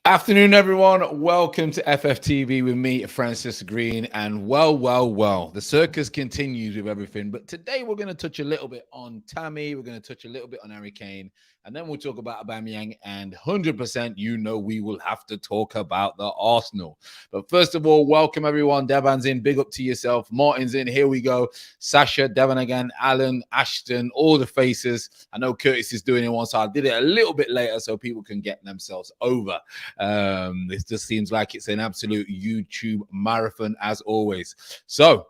Afternoon, everyone. Welcome to FFTV with me, Francis Green. And well, the circus continues with everything. But today we're going to touch a little bit on Tammy. We're going to touch a little bit on Harry Kane. And then we'll talk about Aubameyang. And 100%, we will have to talk about the Arsenal. But first of all, welcome, everyone. Devan's in. Big up to yourself. Martin's in. Here we go. Sasha, Devan again, Alan, Ashton, all the faces. I know Curtis is doing it once. So I did it a little bit later so people can get themselves over. This just seems like it's an absolute YouTube marathon as always. So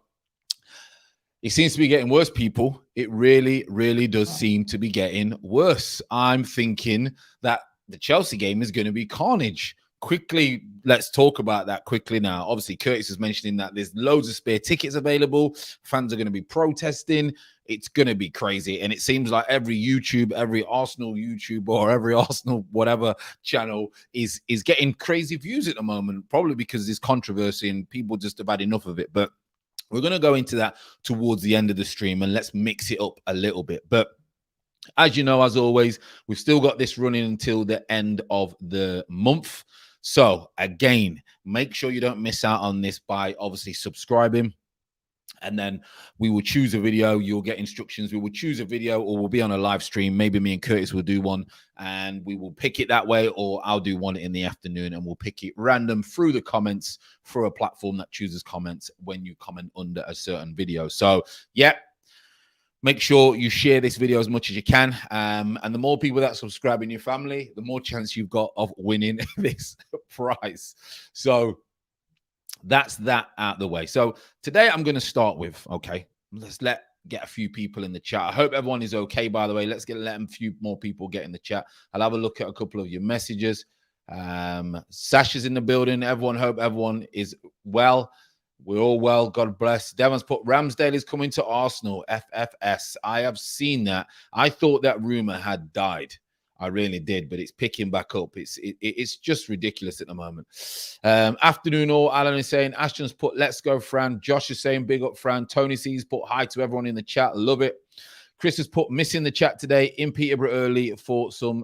it seems to be getting worse, people. It really does seem to be getting worse. I'm thinking that the Chelsea game is going to be carnage. Quickly, let's talk about that quickly now. Obviously, Curtis is mentioning that there's loads of spare tickets available. Fans are going to be protesting. It's going to be crazy. And it seems like every Arsenal YouTube or every Arsenal whatever channel is getting crazy views at the moment, probably because there's controversy and people just have had enough of it. But we're going to go into that towards the end of the stream and let's mix it up a little bit. But as you know, as always, we've still got this running until the end of the month. So again, make sure you don't miss out on this by obviously subscribing. And then we will choose a video. You'll get instructions. We will choose a video or we'll be on a live stream. Maybe me and Curtis will do one and we will pick it that way, or I'll do one in the afternoon and we'll pick it random through the comments through a platform that chooses comments when you comment under a certain video. So, yeah. Make sure you share this video as much as you can. And the more people that subscribe in your family, the more chance you've got of winning this prize. So that's that out of the way. So today I'm going to start with, okay, let's get a few people in the chat. I hope everyone is okay, by the way. Let's let a few more people get in the chat. I'll have a look at a couple of your messages. Sasha's in the building. Hope everyone is well. We're all well. God bless. Devon's put Ramsdale is coming to Arsenal. FFS. I have seen that. I thought that rumor had died. I really did, but it's picking back up. It's just ridiculous at the moment. Afternoon all. Alan is saying, Ashton's put, let's go, Fran. Josh is saying, big up, Fran. Tony C's put hi to everyone in the chat. Love it. Chris has put, missing the chat today in Peterborough early for some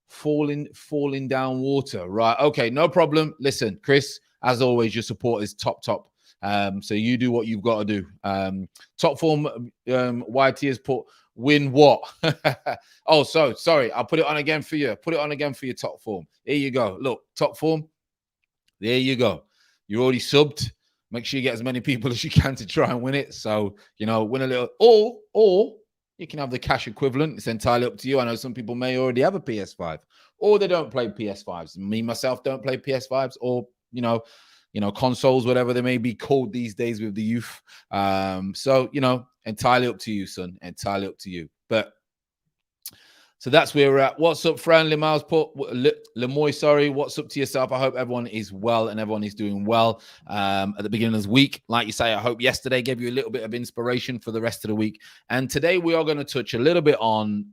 falling down water. Right. Okay, no problem. Listen, Chris, as always, your support is top. So you do what you've got to do. Top form, YT has put, win what? Oh, so sorry. I'll put it on again for you. Put it on again for your top form. Here you go. Look, top form. There you go. You're already subbed. Make sure you get as many people as you can to try and win it. So, win a little. Or you can have the cash equivalent. It's entirely up to you. I know some people may already have a PS5 or they don't play PS5s. Me, myself, don't play PS5s or, consoles, whatever they may be called these days with the youth. So, entirely up to you, son. Entirely up to you. But so that's where we're at. What's up, Fran? Limau's put Lemoy, sorry. What's up to yourself? I hope everyone is well and everyone is doing well at the beginning of the week. Like you say, I hope yesterday gave you a little bit of inspiration for the rest of the week. And today we are going to touch a little bit on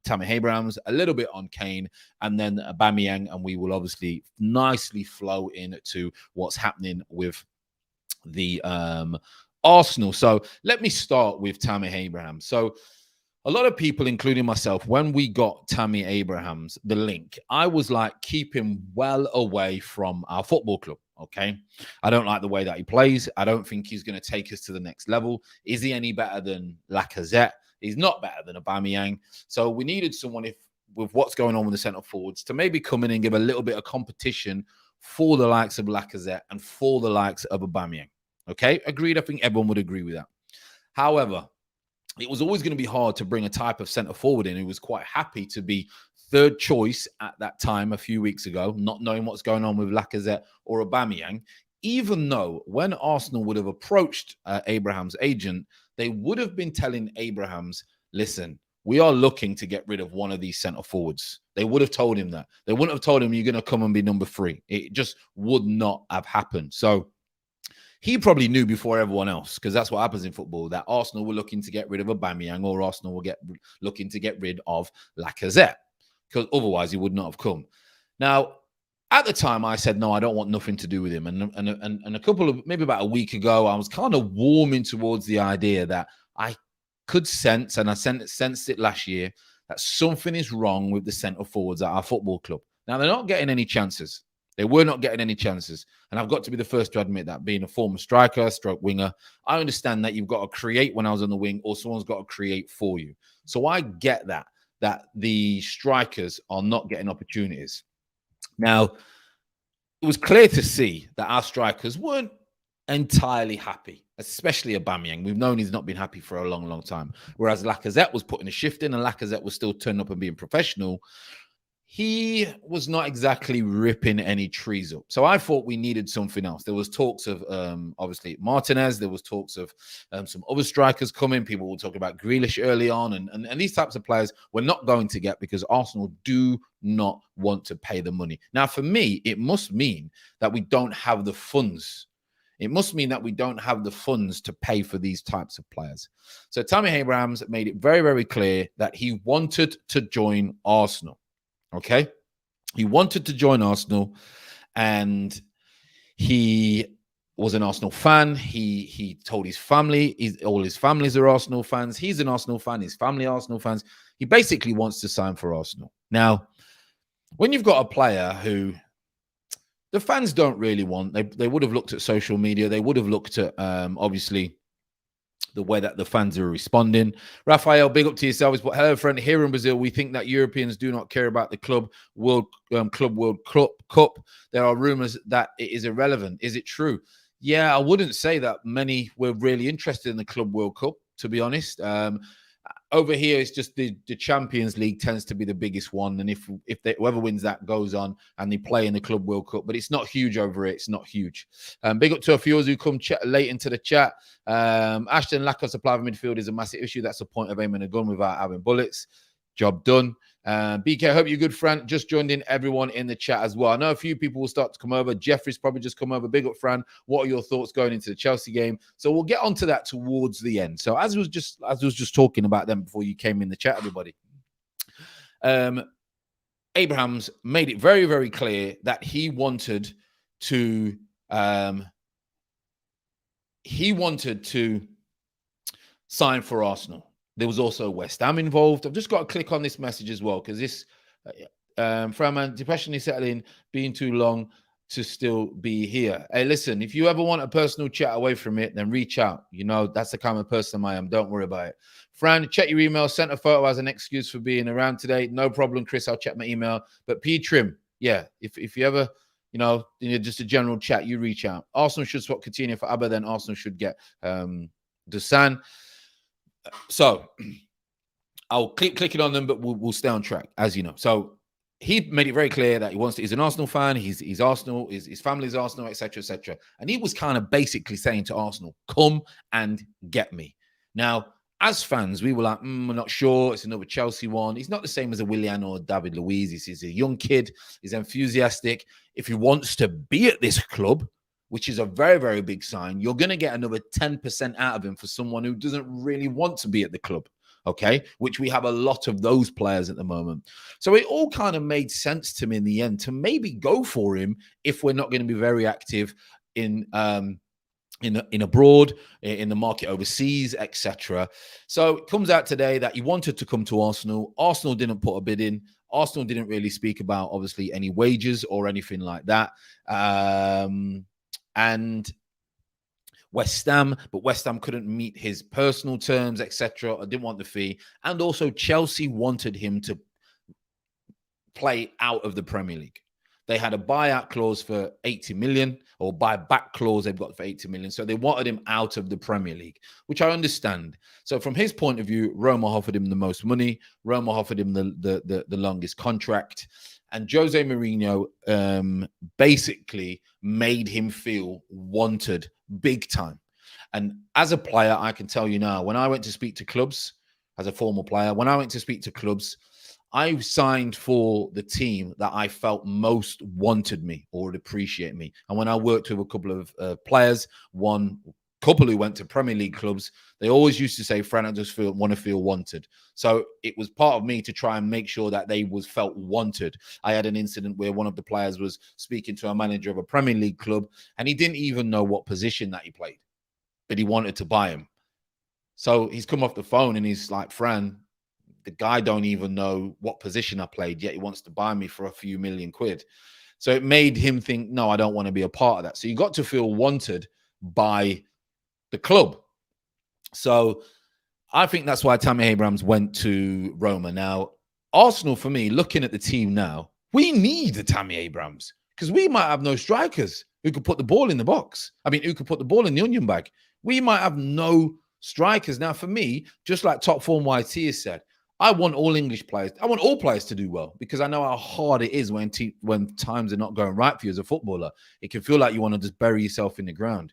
Tammy Abrahams, a little bit on Kane, and then Aubameyang, and we will obviously nicely flow into what's happening with the Arsenal. So let me start with Tammy Abrahams. So a lot of people, including myself, when we got Tammy Abrahams, the link, I was like, keep him well away from our football club. Okay. I don't like the way that he plays. I don't think he's going to take us to the next level. Is he any better than Lacazette? He's not better than Aubameyang. So we needed someone, with what's going on with the centre forwards, to maybe come in and give a little bit of competition for the likes of Lacazette and for the likes of Aubameyang. Okay, agreed. I think everyone would agree with that. However, it was always going to be hard to bring a type of centre forward in who was quite happy to be third choice at that time a few weeks ago, not knowing what's going on with Lacazette or Aubameyang, even though when Arsenal would have approached Abraham's agent, they would have been telling Abrahams, listen, we are looking to get rid of one of these centre forwards. They would have told him that. They wouldn't have told him you're going to come and be number 3. It just would not have happened. So he probably knew before everyone else, because that's what happens in football, that Arsenal were looking to get rid of Aubameyang or Arsenal were looking to get rid of Lacazette, because otherwise he would not have come. Now, at the time, I said, no, I don't want nothing to do with him. And a couple of, maybe about a week ago, I was kind of warming towards the idea that I could sense, and I sensed it last year, that something is wrong with the centre forwards at our football club. Now, they're not getting any chances. They were not getting any chances. And I've got to be the first to admit that, being a former striker, stroke winger, I understand that you've got to create when I was on the wing, or someone's got to create for you. So I get that the strikers are not getting opportunities. Now, it was clear to see that our strikers weren't entirely happy, especially Aubameyang. We've known he's not been happy for a long, long time. Whereas Lacazette was putting a shift in, and Lacazette was still turning up and being professional. He was not exactly ripping any trees up. So I thought we needed something else. There was talks of, obviously, Martinez. There was talks of some other strikers coming. People were talking about Grealish early on. And these types of players we're not going to get because Arsenal do not want to pay the money. Now, for me, it must mean that we don't have the funds. It must mean that we don't have the funds to pay for these types of players. So Tammy Abrahams made it very, very clear that he wanted to join Arsenal. Okay, he wanted to join Arsenal, and he was an Arsenal fan. He told his family, all his families are Arsenal fans. He's an Arsenal fan. His family are Arsenal fans. He basically wants to sign for Arsenal. Now, when you've got a player who the fans don't really want, they would have looked at social media. They would have looked at, obviously, the way that the fans are responding. Raphael, big up to yourself. But hello, friend. Here in Brazil, we think that Europeans do not care about the Club World Cup. There are rumors that it is irrelevant. Is it true? Yeah, I wouldn't say that many were really interested in the Club World Cup, to be honest. Over here, it's just the Champions League tends to be the biggest one. And if whoever wins that goes on and they play in the Club World Cup, but it's not huge over here. It's not huge. Big up to a few who come late into the chat. Ashton, lack of supply of midfield is a massive issue. That's the point of aiming a gun without having bullets. Job done. BK, hope you're good, Fran. Just joined in, everyone in the chat as well. I know a few people will start to come over. Jeffrey's probably just come over. Big up, Fran. What are your thoughts going into the Chelsea game? So we'll get onto that towards the end. So as I was just talking about them before you came in the chat, everybody. Abrahams made it very, very clear that he wanted to sign for Arsenal. There was also West Ham involved. I've just got to click on this message as well because this, Framan, depression is settling, being too long to still be here. Hey, listen, if you ever want a personal chat away from it, then reach out. You know, that's the kind of person I am. Don't worry about it. Fran, check your email. Sent a photo as an excuse for being around today. No problem, Chris. I'll check my email. But P. Trim, yeah, if you ever, just a general chat, you reach out. Arsenal should swap Coutinho for Abba, then Arsenal should get Dusan. So I'll keep clicking on them, but we'll stay on track, as you know. So he made it very clear that he's an Arsenal fan. He's Arsenal, his family's Arsenal, etc., etc. And he was kind of basically saying to Arsenal, come and get me. Now, as fans, we were like, we're not sure. It's another Chelsea one. He's not the same as a Willian or David Luiz. He's a young kid. He's enthusiastic. If he wants to be at this club, which is a very, very big sign, you're going to get another 10% out of him for someone who doesn't really want to be at the club, okay? Which we have a lot of those players at the moment. So it all kind of made sense to me in the end to maybe go for him if we're not going to be very active in abroad, in the market overseas, etc. So it comes out today that he wanted to come to Arsenal. Arsenal didn't put a bid in. Arsenal didn't really speak about, obviously, any wages or anything like that. And West Ham, but West Ham couldn't meet his personal terms, etc. I didn't want the fee. And also Chelsea wanted him to play out of the Premier League. They had a buyout clause for 80 million or buyback clause they've got for 80 million. So they wanted him out of the Premier League, which I understand. So from his point of view, Roma offered him the most money. Roma offered him the longest contract. And Jose Mourinho basically made him feel wanted big time. And as a player, I can tell you now, when I went to speak to clubs, as a former player, when I went to speak to clubs, I signed for the team that I felt most wanted me or would appreciate me. And when I worked with a couple of players, one couple who went to Premier League clubs, they always used to say, Fran, I just want to feel wanted. So it was part of me to try and make sure that they felt wanted. I had an incident where one of the players was speaking to a manager of a Premier League club, and he didn't even know what position that he played, but he wanted to buy him. So he's come off the phone and he's like, Fran, the guy don't even know what position I played, yet he wants to buy me for a few million quid. So it made him think, no, I don't want to be a part of that. So you got to feel wanted by the club. So I think that's why Tammy Abrahams went to Roma. Now, Arsenal, for me, looking at the team now, we need a Tammy Abrahams because we might have no strikers who could put the ball in the box. I mean, who could put the ball in the onion bag. We might have no strikers. Now, for me, just like Top Form YT has said, I want all English players. I want all players to do well because I know how hard it is when times are not going right for you as a footballer. It can feel like you want to just bury yourself in the ground.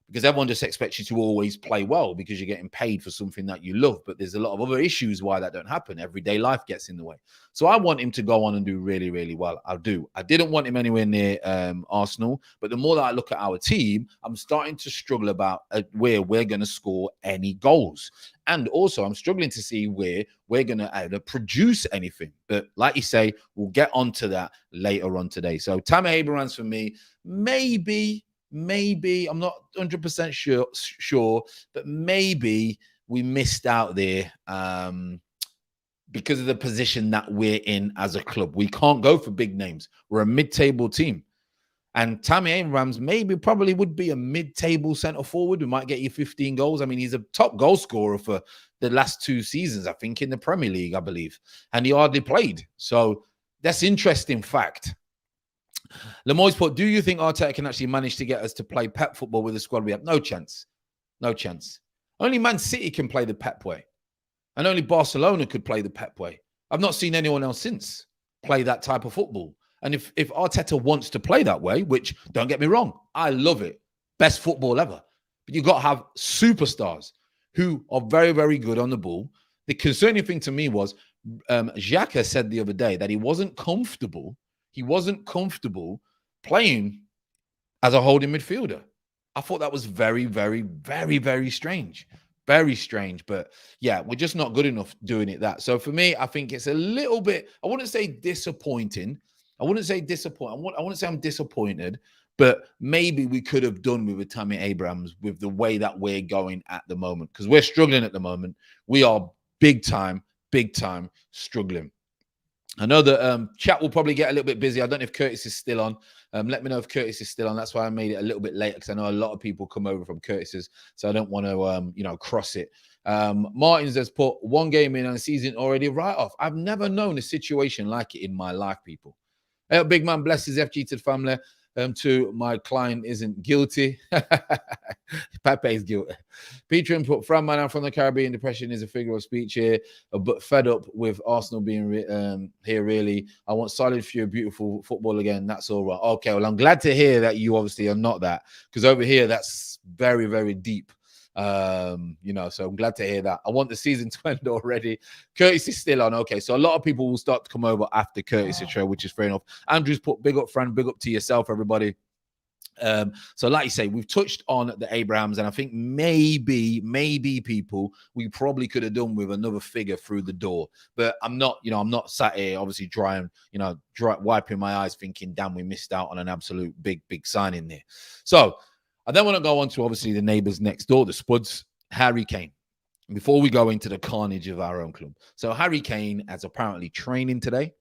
Because everyone just expects you to always play well because you're getting paid for something that you love. But there's a lot of other issues why that don't happen. Everyday life gets in the way. So I want him to go on and do really, really well. I do. I didn't want him anywhere near Arsenal. But the more that I look at our team, I'm starting to struggle about where we're going to score any goals. And also, I'm struggling to see where we're going to either produce anything. But like you say, we'll get onto that later on today. So Tammy Abrahams for me, maybe I'm not 100% sure, but maybe we missed out there because of the position that we're in as a club. We can't go for big names. We're a mid-table team. And Tammy Abrahams probably would be a mid-table centre forward who might get you 15 goals. I mean, he's a top goal scorer for the last 2 seasons, I think, in the Premier League, I believe. And he hardly played. So that's interesting fact. Lemoy's put, do you think Arteta can actually manage to get us to play Pep football with the squad we have? No chance. No chance. Only Man City can play the Pep way. And only Barcelona could play the Pep way. I've not seen anyone else since play that type of football. And if Arteta wants to play that way, which, don't get me wrong, I love it. Best football ever. But you've got to have superstars who are very, very good on the ball. The concerning thing to me was Xhaka said the other day that he wasn't comfortable playing as a holding midfielder. I thought that was very, very, very, very strange. Very strange. But yeah, we're just not good enough doing it that. So for me, I think it's a little bit, I wouldn't say disappointing. I wouldn't say I'm disappointed, but maybe we could have done with a Tammy Abrahams with the way that we're going at the moment. Because we're struggling at the moment. We are big time struggling. I know that chat will probably get a little bit busy. I don't know if Curtis is still on. Let me know if Curtis is still on. That's why I made it a little bit later because I know a lot of people come over from Curtis's, so I don't want to, cross it. Martins has put 1 game in and season already right off. I've never known a situation like it in my life, people. Big man, bless his FG to the family. To my client isn't guilty. Pepe is guilty. Peter input from man from the Caribbean. Depression is a figure of speech here, but fed up with Arsenal being here. Really, I want solid, few, beautiful football again. That's all right. Okay, well, I'm glad to hear that you obviously are not that, because over here that's very, very deep. So I'm glad to hear that. I want the season to end already. Curtis is still on. Okay, so a lot of people will start to come over after Curtis' show, which is fair enough. Andrew's put big up, friend, big up to yourself, everybody. So like you say, we've touched on the Abrahams, and I think maybe people we probably could have done with another figure through the door, but I'm not sat here obviously wiping my eyes thinking, damn, we missed out on an absolute big signing there. So I then want to go on to obviously the neighbours next door, the Spuds, Harry Kane. Before we go into the carnage of our own club. So Harry Kane has apparently training today.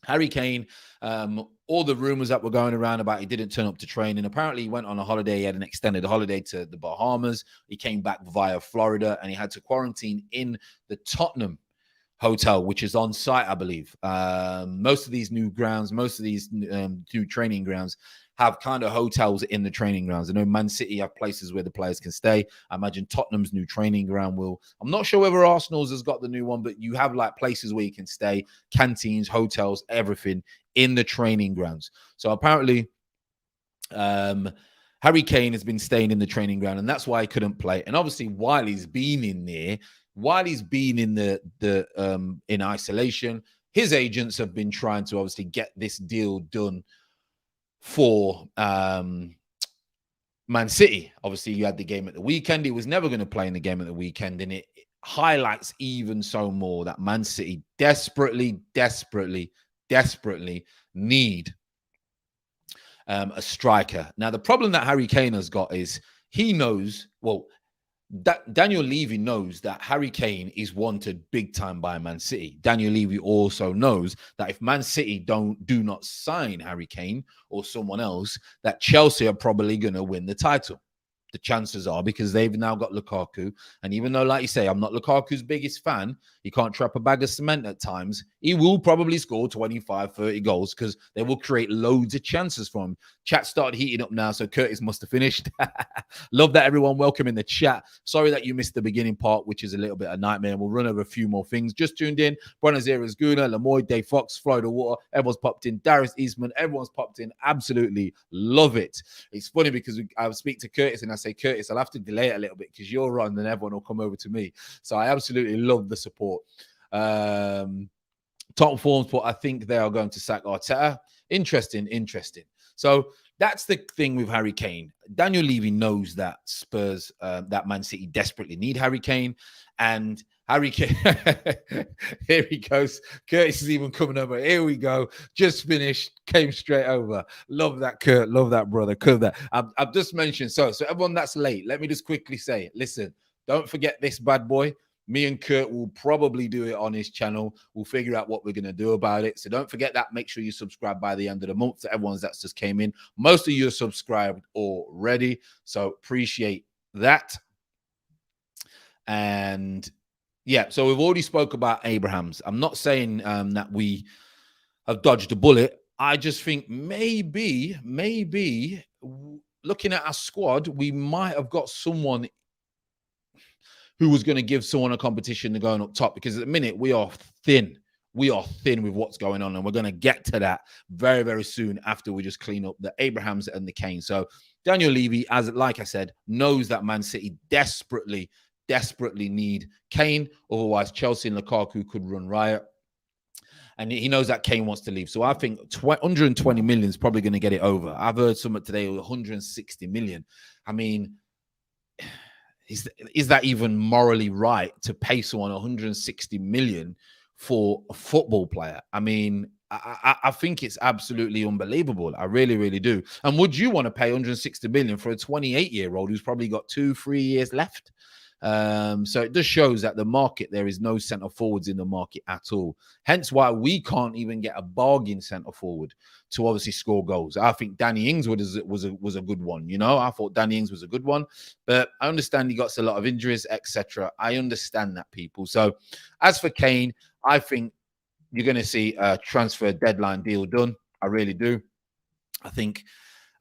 Harry Kane, all the rumors that were going around about he didn't turn up to training. Apparently he went on a holiday. He had an extended holiday to the Bahamas. He came back via Florida and he had to quarantine in the Tottenham hotel, which is on site, I believe. Most of these new grounds, new training grounds have kind of hotels in the training grounds. I know Man City have places where the players can stay. I imagine Tottenham's new training ground will. I'm not sure whether Arsenal's has got the new one, but you have like places where you can stay, canteens, hotels, everything in the training grounds. So apparently Harry Kane has been staying in the training ground, and that's why he couldn't play. And obviously, while he's been in there, while he's been in in isolation, his agents have been trying to obviously get this deal done for Man City. Obviously, you had the game at the weekend. He was never going to play in the game at the weekend, and it highlights even so more that Man City desperately need a striker. Now, the problem that Harry Kane has got is he knows, well, Daniel Levy knows that Harry Kane is wanted big time by Man City. Daniel Levy also knows that if Man City do not sign Harry Kane or someone else, that Chelsea are probably going to win the title. The chances are, because they've now got Lukaku. And even though, like you say, I'm not Lukaku's biggest fan, he can't trap a bag of cement at times. He will probably score 25, 30 goals because they will create loads of chances for him. Chat started heating up now, so Curtis must have finished. Love that, everyone. Welcome in the chat. Sorry that you missed the beginning part, which is a little bit of a nightmare. We'll run over a few more things. Just tuned in. Buenos Aires Guna, Lamoy, Dave Fox, Florida Water. Everyone's popped in. Darius Eastman. Everyone's popped in. Absolutely love it. It's funny because I speak to Curtis and I say, Curtis, I'll have to delay it a little bit because you're on and everyone will come over to me. So I absolutely love the support. Top forms, but I think they are going to sack Arteta. Interesting. So that's the thing with Harry Kane. Daniel Levy knows that Spurs, that Man City desperately need Harry Kane. And Harry Kane, here he goes. Curtis is even coming over. Here we go. Just finished, came straight over. Love that, Kurt. Love that, brother. Love that. I've just mentioned, so everyone that's late, let me just quickly say, listen, don't forget this bad boy. Me and Kurt will probably do it on his channel. We'll figure out what we're going to do about it. So don't forget that. Make sure you subscribe by the end of the month. To everyone that's just came in. Most of you are subscribed already. So appreciate that. And yeah, so we've already spoke about Abrahams. I'm not saying that we have dodged a bullet. I just think maybe looking at our squad, we might have got someone who was going to give someone a competition to going up top, because at the minute we are thin. We are thin with what's going on, and we're going to get to that very, very soon after we just clean up the Abrahams and the Kane. So Daniel Levy, like I said, knows that Man City desperately need Kane. Otherwise, Chelsea and Lukaku could run riot. And he knows that Kane wants to leave. So I think 120 million is probably going to get it over. I've heard something today, 160 million. I mean, is that even morally right to pay someone 160 million for a football player? I mean, I think it's absolutely unbelievable. I really, really do. And would you want to pay 160 million for a 28-year-old who's probably got 2-3 years left? So it just shows that the market, there is no centre forwards in the market at all. Hence why we can't even get a bargain centre forward to obviously score goals. I think Danny Ings was a good one. You know, I thought Danny Ings was a good one, but I understand he got a lot of injuries, etc. I understand that, people. So as for Kane, I think you're going to see a transfer deadline deal done. I really do. I think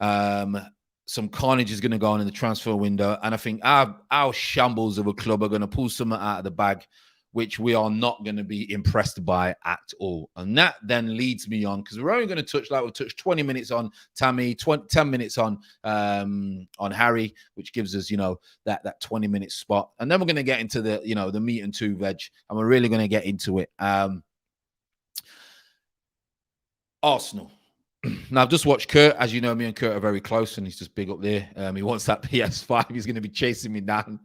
some carnage is going to go on in the transfer window. And I think our shambles of a club are going to pull something out of the bag, which we are not going to be impressed by at all. And that then leads me on, because we're only going to touch, like we'll touch 20 minutes on Tammy, 10 minutes on Harry, which gives us, you know, that 20-minute spot. And then we're going to get into the, you know, the meat and two veg, and we're really going to get into it. Arsenal. Now, I've just watched Kurt. As you know, me and Kurt are very close, and he's just big up there. He wants that PS5. He's going to be chasing me down.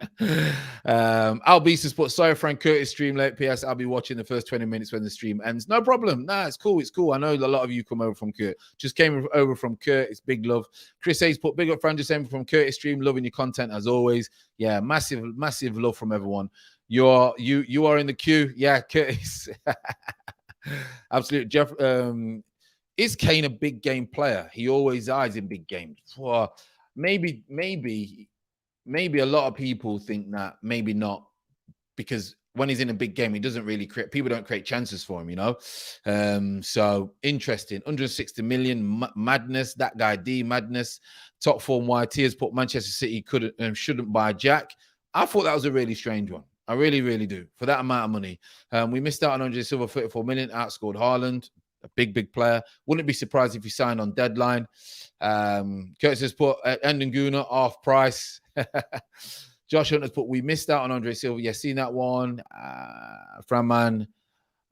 Albesis put, sorry, Frank, Curtis stream late. PS, I'll be watching the first 20 minutes when the stream ends. No problem. Nah, it's cool. It's cool. I know a lot of you come over from Kurt. Just came over from Kurt. It's big love. Chris Hayes put, big up, Frank, just saying from Curtis stream. Loving your content as always. Yeah, massive love from everyone. You are in the queue. Yeah, Curtis. Absolutely. Jeff, is Kane a big game player? He always is in big games. Well, maybe a lot of people think that, maybe not, because when he's in a big game, he doesn't really create, people don't create chances for him, you know? So interesting. 160 million, madness. That guy, D, madness. Top form YT has put Manchester City shouldn't buy Jack. I thought that was a really strange one. I really, really do. For that amount of money. We missed out on Andre Silva, 34 million, outscored Haaland. A big player. Wouldn't be surprised if he signed on deadline. Curtis has put Endenguna off price. Josh Hunt has put, we missed out on Andre Silva. Yeah, seen that one. Franman,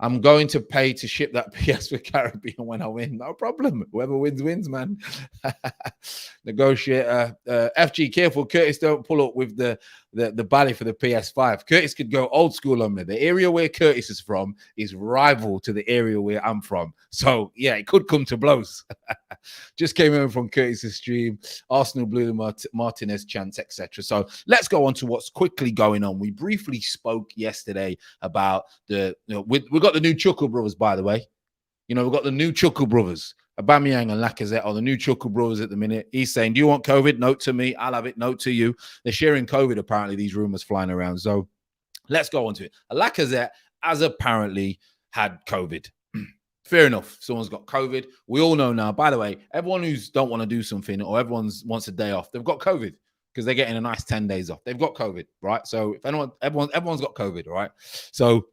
I'm going to pay to ship that PS for Caribbean when I win. No problem. Whoever wins, man. Negotiator. FG, careful. Curtis, don't pull up with the the bally for the PS5. Curtis could go old school on me. The area where Curtis is from is rival to the area where I'm from. So yeah, it could come to blows. Just came in from Curtis's stream. Arsenal blew the Martinez chance, etc. So let's go on to what's quickly going on. We briefly spoke yesterday about we got the new Chuckle brothers, by the way. We've got the new Chuckle brothers. Aubameyang and Lacazette are the new Chuckle brothers at the minute. He's saying, do you want COVID? Note to me. I'll have it. Note to you. They're sharing COVID, apparently, these rumors flying around. So let's go on to it. Lacazette has apparently had COVID. Fair enough. Someone's got COVID. We all know now. By the way, everyone who's don't want to do something or everyone wants a day off, they've got COVID because they're getting a nice 10 days off. They've got COVID, right? So if everyone's got COVID, right? So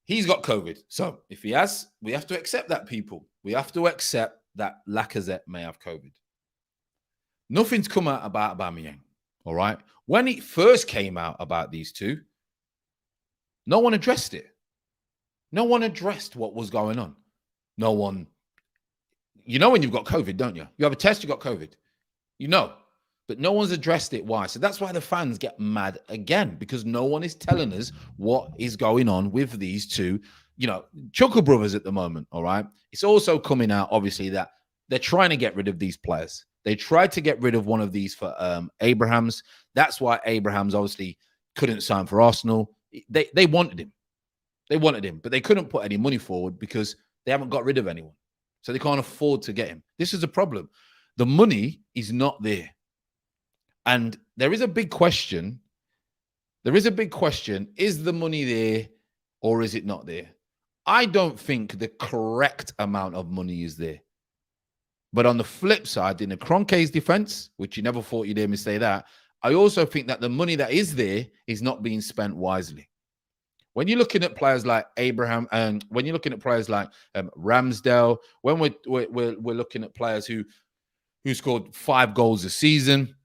he's got COVID. So if he has, we have to accept that, people. We have to accept that Lacazette may have COVID. Nothing's come out about Aubameyang, all right? When it first came out about these two, no one addressed it. No one addressed what was going on. No one. You know when you've got COVID, don't you? You have a test, you got COVID. You know. But no one's addressed it. Why? So that's why the fans get mad again, because no one is telling us what is going on with these two, Chuckle brothers at the moment, all right? It's also coming out, obviously, that they're trying to get rid of these players. They tried to get rid of one of these for Abrahams. That's why Abrahams obviously couldn't sign for Arsenal. They wanted him. They wanted him, but they couldn't put any money forward because they haven't got rid of anyone. So they can't afford to get him. This is a problem. The money is not there. And there is a big question. Is the money there or is it not there? I don't think the correct amount of money is there. But on the flip side, in the Kroenke's defense, which you never thought you'd hear me say that, I also think that the money that is there is not being spent wisely. When you're looking at players like Abraham and when you're looking at players like Ramsdale, when we're looking at players who scored 5 goals a season,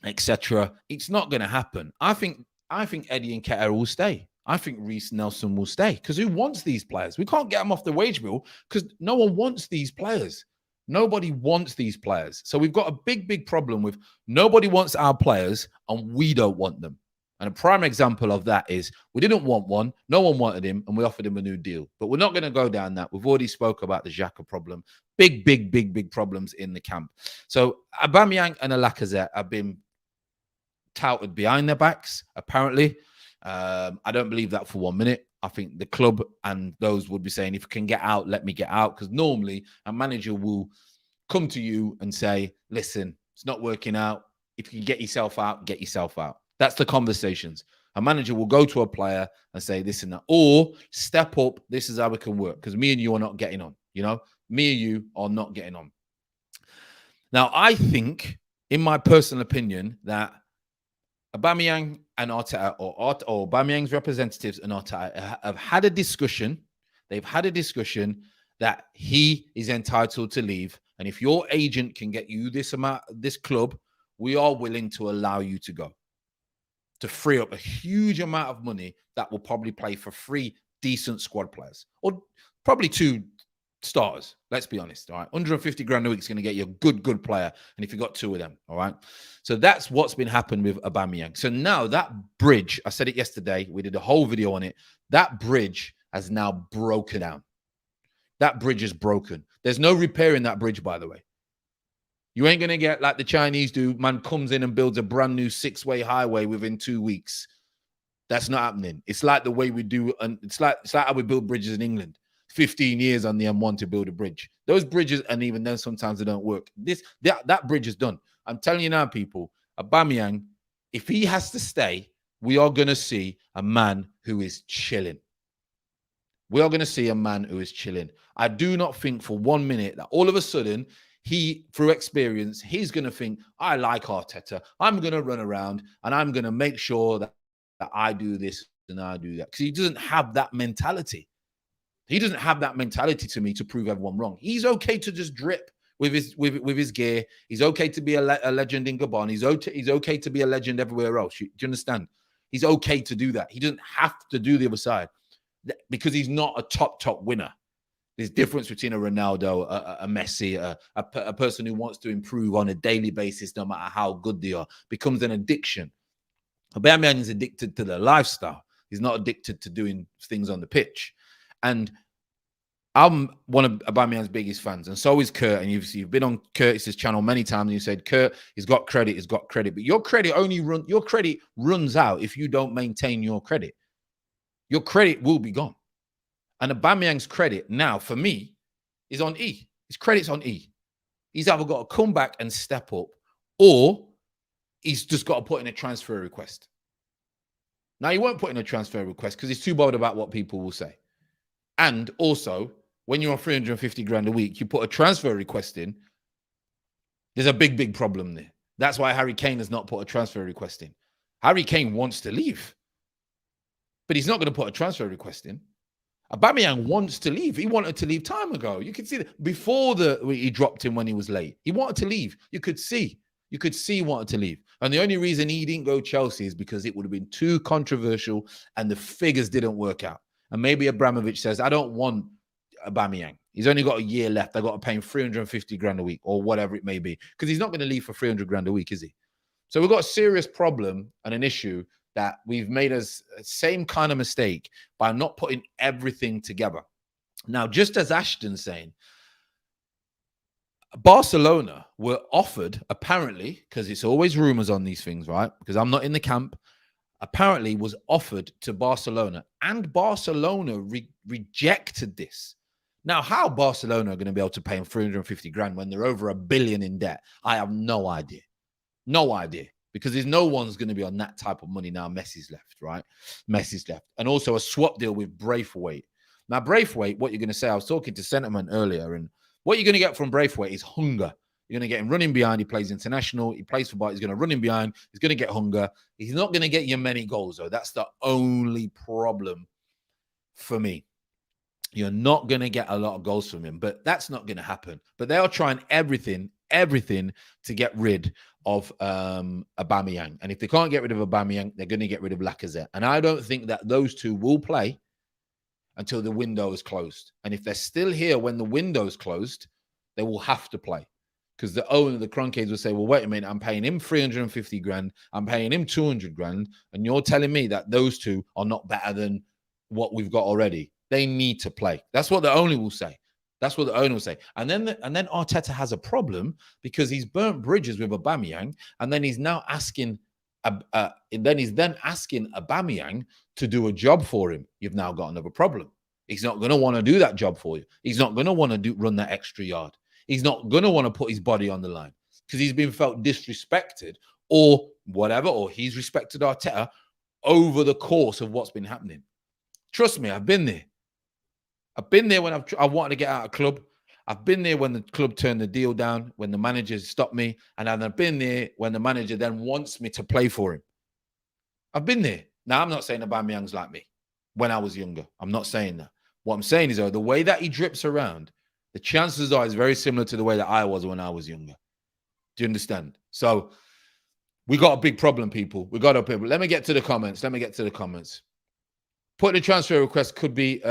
etc., it's not going to happen. I think Eddie Nketiah will stay. I think Reece Nelson will stay because who wants these players? We can't get them off the wage bill because no one wants these players. Nobody wants these players. So we've got a big problem with nobody wants our players and we don't want them. And a prime example of that is we didn't want one, no one wanted him, and we offered him a new deal. But we're not going to go down that. We've already spoke about the Xhaka problem. Big problems in the camp. So Aubameyang and Lacazette have been touted behind their backs, apparently. I don't believe that for 1 minute. I think the club and those would be saying, if you can get out, let me get out. Because normally a manager will come to you and say, listen, it's not working out. If you can get yourself out, get yourself out. That's the conversations. A manager will go to a player and say this and that, or step up. This is how we can work because me and you are not getting on. Me and you are not getting on. Now, I think, in my personal opinion, that Aubameyang and Arteta, or Aubameyang's representatives and Arteta have had a discussion. They've had a discussion that he is entitled to leave, and if your agent can get you this amount, this club, we are willing to allow you to go. To free up a huge amount of money that will probably play for 3 decent squad players or probably 2 starters. Let's be honest. All right. 150 grand a week is going to get you a good player. And if you got 2 of them, all right. So that's what's been happening with Aubameyang. So now that bridge, I said it yesterday, we did a whole video on it. That bridge has now broken down. That bridge is broken. There's no repairing that bridge, by the way. You ain't going to get like the Chinese do. Man comes in and builds a brand new 6-way highway within 2 weeks. That's not happening. It's like the way we do. And it's like how we build bridges in England. 15 years on the M1 to build a bridge. Those bridges, and even then, sometimes they don't work. That bridge is done. I'm telling you now, people, Aubameyang, if he has to stay, we are going to see a man who is chilling. We are going to see a man who is chilling. I do not think for 1 minute that all of a sudden, he, through experience, he's going to think, I like Arteta. I'm going to run around and I'm going to make sure that I do this and I do that. Because he doesn't have that mentality. He doesn't have that mentality to me to prove everyone wrong. He's okay to just drip with his gear. He's okay to be a legend in Gabon. He's okay to be a legend everywhere else. Do you understand? He's okay to do that. He doesn't have to do the other side because he's not a top winner. There's difference between a Ronaldo, a Messi, a person who wants to improve on a daily basis, no matter how good they are, becomes an addiction. Aubameyang is addicted to the lifestyle. He's not addicted to doing things on the pitch. And I'm one of Aubameyang's biggest fans, and so is Kurt. And you've been on Curtis's channel many times, and you said, Kurt, he's got credit, but your credit runs out if you don't maintain your credit. Your credit will be gone. And Aubameyang's credit now, for me, is on E. His credit's on E. He's either got to come back and step up, or he's just got to put in a transfer request. Now, he won't put in a transfer request because he's too bothered about what people will say. And also, when you're on 350 grand a week, you put a transfer request in, there's a big, big problem there. That's why Harry Kane has not put a transfer request in. Harry Kane wants to leave, but he's not going to put a transfer request in. Aubameyang wants to leave. He wanted to leave time ago. You could see that before he dropped him when he was late. He wanted to leave. You could see he wanted to leave. And the only reason he didn't go Chelsea is because it would have been too controversial and the figures didn't work out. And maybe Abramovich says, I don't want Aubameyang. He's only got a year left. I got to pay him 350 grand a week or whatever it may be, because he's not going to leave for 300 grand a week, is he? So we've got a serious problem and an issue that we've made us same kind of mistake by not putting everything together. Now, just as Ashton's saying, Barcelona were offered, apparently, because it's always rumors on these things, right? Because I'm not in the camp, apparently was offered to Barcelona, and Barcelona rejected this. Now, how Barcelona are going to be able to pay him 350 grand when they're over $1 billion in debt, I have no idea. No idea. Because there's no one's going to be on that type of money now. Messi's left, right? Messi's left. And also a swap deal with Braithwaite. Now, Braithwaite, what you're going to say, I was talking to Sentiment earlier, and what you're going to get from Braithwaite is hunger. You're going to get him running behind. He plays international. He plays for Bayern. He's going to run him behind. He's going to get hunger. He's not going to get you many goals, though. That's the only problem for me. You're not going to get a lot of goals from him, but that's not going to happen. But they are trying everything to get rid of Aubameyang. And if they can't get rid of Aubameyang, they're going to get rid of Lacazette. And I don't think that those two will play until the window is closed. And if they're still here when the window is closed, they will have to play. Because the owner, the Kroenkes, will say, well, wait a minute, I'm paying him 350 grand, I'm paying him 200 grand, and you're telling me that those two are not better than what we've got already. They need to play. That's what the owner will say. That's what the owner will say. And then Arteta has a problem because he's burnt bridges with Aubameyang, and then he's now asking Aubameyang to do a job for him. You've now got another problem. He's not going to want to do that job for you. He's not going to want to run that extra yard. He's not going to want to put his body on the line because he's been felt disrespected or whatever, or he's respected Arteta over the course of what's been happening. Trust me, I've been there. I've been there when I wanted to get out of club. I've been there when the club turned the deal down, when the manager stopped me. And I've been there when the manager then wants me to play for him. I've been there. Now, I'm not saying Aubameyang's like me when I was younger. I'm not saying that. What I'm saying is, though, the way that he drips around, the chances are it's very similar to the way that I was when I was younger. Do you understand? So we got a big problem, people. We got a problem. Let me get to the comments. Putting a transfer request could be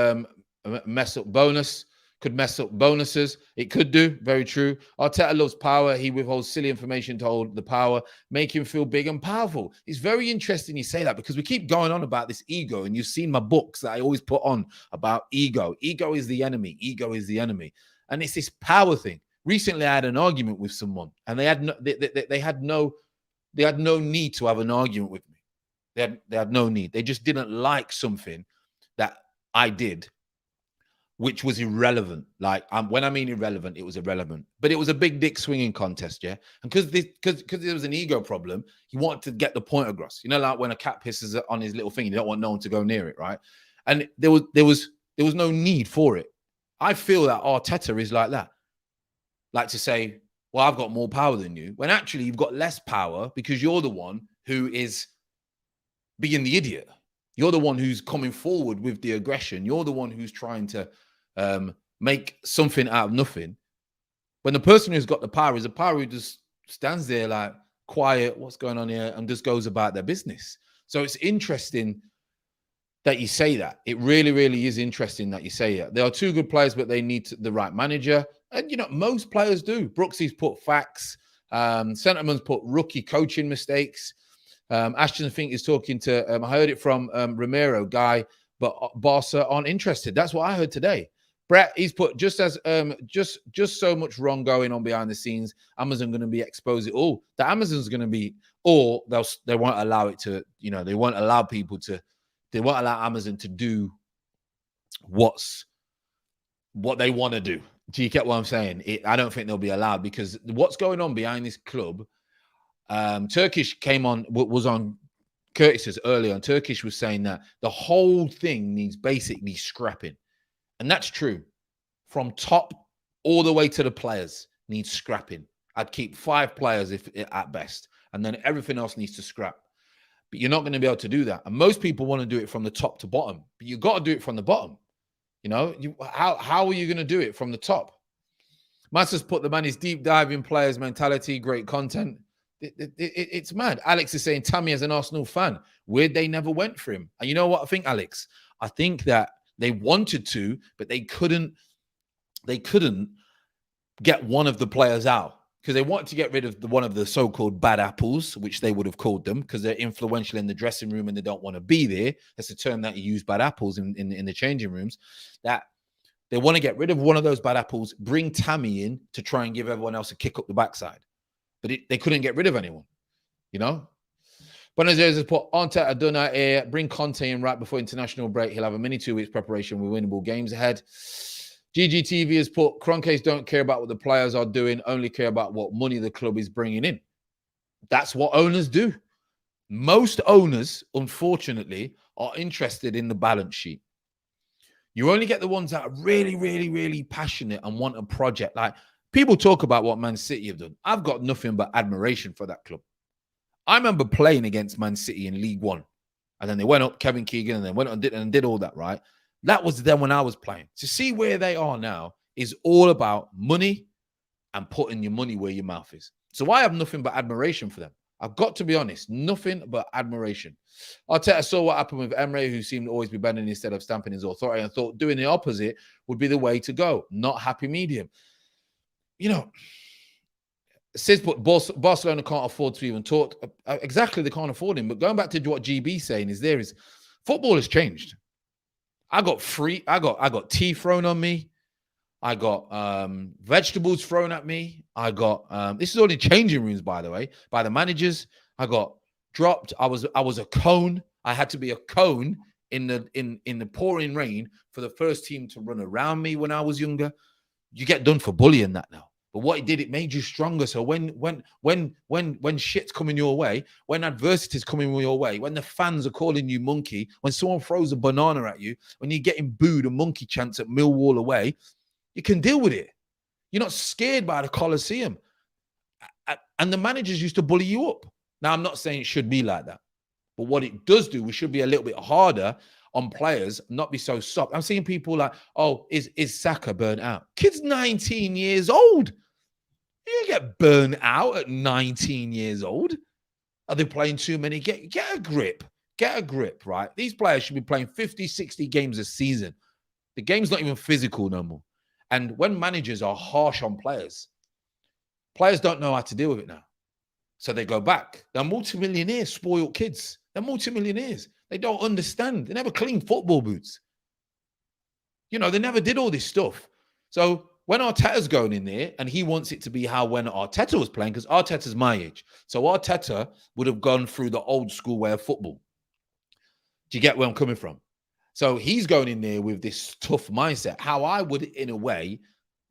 mess up bonus, could mess up bonuses. It could do, very true. Arteta loves power. He withholds silly information to hold the power, make him feel big and powerful. It's very interesting you say that because we keep going on about this ego, and you've seen my books that I always put on about ego. Ego is the enemy. Ego is the enemy. And it's this power thing. Recently, I had an argument with someone, and they had no need to have an argument with me. They had no need. They just didn't like something that I did, which was irrelevant. Like, when I mean irrelevant, it was irrelevant. But it was a big dick swinging contest, yeah? And because there was an ego problem, he wanted to get the point across. You know, like when a cat pisses on his little thing, you don't want no one to go near it, right? And there was no need for it. I feel that Arteta is like that. Like to say, well, I've got more power than you, when actually you've got less power because you're the one who is being the idiot. You're the one who's coming forward with the aggression. You're the one who's trying to make something out of nothing. When the person who's got the power is a power who just stands there like, quiet, what's going on here, and just goes about their business. So it's interesting that you say that. It really, really is interesting that you say it. They are two good players, but they need the right manager. And, you know, most players do. Brooksy's put facts. Sentiment's put rookie coaching mistakes. Ashton Fink is talking to, I heard it from Romero, guy, but Barca aren't interested. That's what I heard today. Brett, he's put just so much wrong going on behind the scenes. Amazon going to be exposed. Oh, the Amazon's going to be, or they won't allow it to, they won't allow people to, they won't allow Amazon to do what they want to do. Do you get what I'm saying? I don't think they'll be allowed, because what's going on behind this club, Turkish was on Curtis's earlier, and Turkish was saying that the whole thing needs basically scrapping. And that's true. From top all the way to the players needs scrapping. I'd keep 5 players if at best, and then everything else needs to scrap. But you're not going to be able to do that. And most people want to do it from the top to bottom, but you got to do it from the bottom. How are you going to do it from the top? Masters put the man is deep diving players mentality, great content. It's mad. Alex is saying Tammy as an Arsenal fan, weird they never went for him. And you know what I think, Alex? I think that they wanted to, but they couldn't get one of the players out, because they wanted to get rid of one of the so-called bad apples, which they would have called them, because they're influential in the dressing room and they don't want to be there. That's a term that you use, bad apples, in the changing rooms. That they want to get rid of one of those bad apples, bring Tammy in to try and give everyone else a kick up the backside. But they couldn't get rid of anyone, Buenos Aires has put Arteta done out here. Bring Conte in right before international break. He'll have a mini 2 weeks preparation with winnable games ahead. GGTV has put Kroenkes don't care about what the players are doing, only care about what money the club is bringing in. That's what owners do. Most owners, unfortunately, are interested in the balance sheet. You only get the ones that are really, really, really passionate and want a project. Like, people talk about what Man City have done. I've got nothing but admiration for that club. I remember playing against Man City in League One, and then they went up, Kevin Keegan, and then went and did all that, right? That was then when I was playing. To see where they are now is all about money and putting your money where your mouth is. So I have nothing but admiration for them. I've got to be honest, nothing but admiration. Arteta saw what happened with Emre, who seemed to always be bending instead of stamping his authority, and thought doing the opposite would be the way to go. Not happy medium. Says, but Barcelona can't afford to even talk. Exactly, they can't afford him. But going back to what GB's saying is football has changed. I got tea thrown on me. I got vegetables thrown at me. I got this is all in changing rooms, by the way, by the managers. I got dropped. I was a cone. I had to be a cone in the pouring rain for the first team to run around me when I was younger. You get done for bullying that now. But what it did, it made you stronger. So when shit's coming your way, when adversity's coming your way, when the fans are calling you monkey, when someone throws a banana at you, when you're getting booed a monkey chants at Millwall away, you can deal with it. You're not scared by the Colosseum. And the managers used to bully you up. Now, I'm not saying it should be like that. But what it does do, we should be a little bit harder on players, not be so soft. I'm seeing people like, oh, is Saka burnt out? Kid's 19 years old. You get burnt out at 19 years old. Are they playing too many? Get a grip. Get a grip, right? These players should be playing 50, 60 games a season. The game's not even physical no more. And when managers are harsh on players don't know how to deal with it now. So they go back. They're multimillionaires, spoiled kids. They're multimillionaires. They don't understand. They never cleaned football boots. They never did all this stuff. So when Arteta's going in there and he wants it to be how when Arteta was playing, because Arteta's my age. So Arteta would have gone through the old school way of football. Do you get where I'm coming from? So he's going in there with this tough mindset, how I would in a way,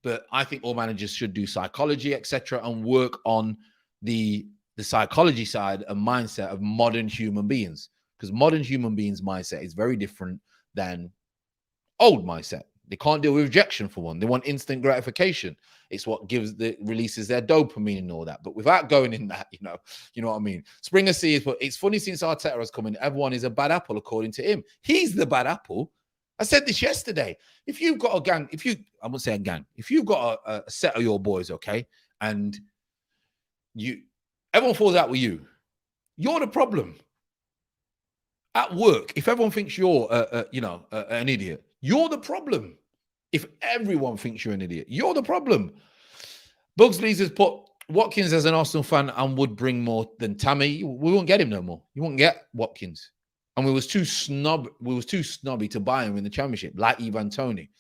but I think all managers should do psychology, etc., and work on the psychology side and mindset of modern human beings. Because modern human beings' mindset is very different than old mindset. They can't deal with rejection, for one. They want instant gratification. It's what releases their dopamine and all that. But without going in that, you know what I mean? Springer sees, but it's funny since Arteta has come in, everyone is a bad apple according to him. He's the bad apple. I said this yesterday. If you've got a gang, I won't say a gang, if you've got a set of your boys, okay, and everyone falls out with you, you're the problem. At work, if everyone thinks you're, an idiot, you're the problem. If everyone thinks you're an idiot, you're the problem. Bugsleys has put, Watkins as an Arsenal fan and would bring more than Tammy. We won't get him no more. You won't get Watkins. And we was too snobby to buy him in the Championship, like Ivan Toney.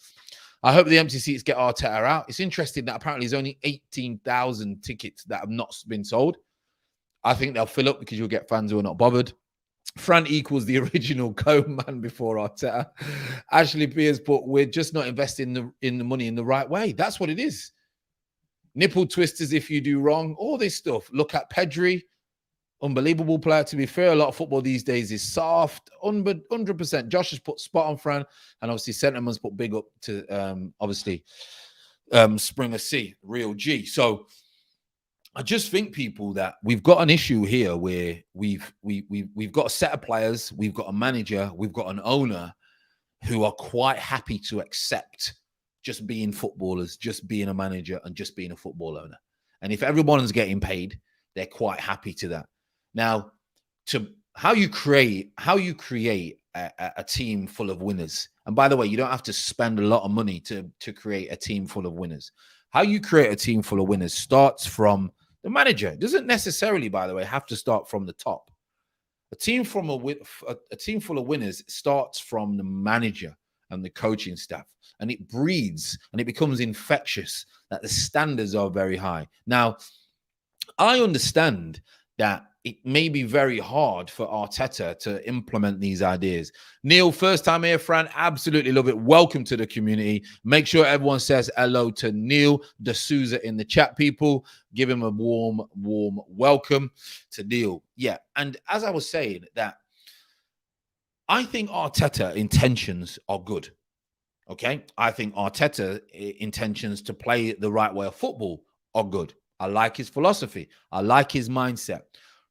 I hope the empty seats get Arteta out. It's interesting that apparently there's only 18,000 tickets that have not been sold. I think they'll fill up because you'll get fans who are not bothered. Fran equals the original co-man before Arteta. Ashley Pierce put, we're just not investing in the money in the right way. That's what it is. Nipple twisters if you do wrong. All this stuff. Look at Pedri. Unbelievable player. To be fair, a lot of football these days is soft. 100%. Josh has put spot on Fran. And obviously Sentiment's put big up to, Springer C. Real G. So I just think, people, that we've got an issue here where we've got a set of players, we've got a manager, we've got an owner who are quite happy to accept just being footballers, just being a manager, and just being a football owner. And if everyone's getting paid, they're quite happy to that. Now, to how you create a team full of winners. And by the way, you don't have to spend a lot of money to create a team full of winners. How you create a team full of winners starts from the manager. It doesn't necessarily, by the way, have to start from the top. A team full of winners starts from the manager and the coaching staff, and it breeds and it becomes infectious that the standards are very high. Now, I understand that it may be very hard for Arteta to implement these ideas. Neil, first time here, Fran, absolutely love it. Welcome to the community. Make sure everyone says hello to Neil D'Souza in the chat, people. Give him a warm welcome to Neil. Yeah, and as I was saying, that I think Arteta intentions are good. Okay? I think Arteta intentions to play the right way of football are good. I like his philosophy. I like his mindset.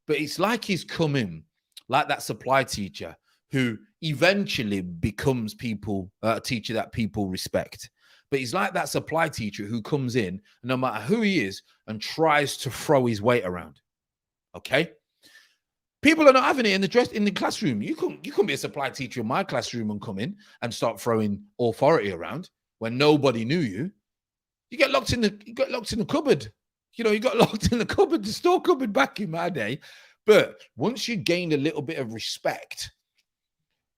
But it's like he's come in like that supply teacher who eventually becomes a teacher that people respect. But he's like that supply teacher who comes in, no matter who he is, and tries to throw his weight around. Okay? People are not having it in the classroom. You couldn't be a supply teacher in my classroom and come in and start throwing authority around when nobody knew you. You get locked in the cupboard. You know, you got locked in the cupboard, the store cupboard back in my day. But once you gained a little bit of respect,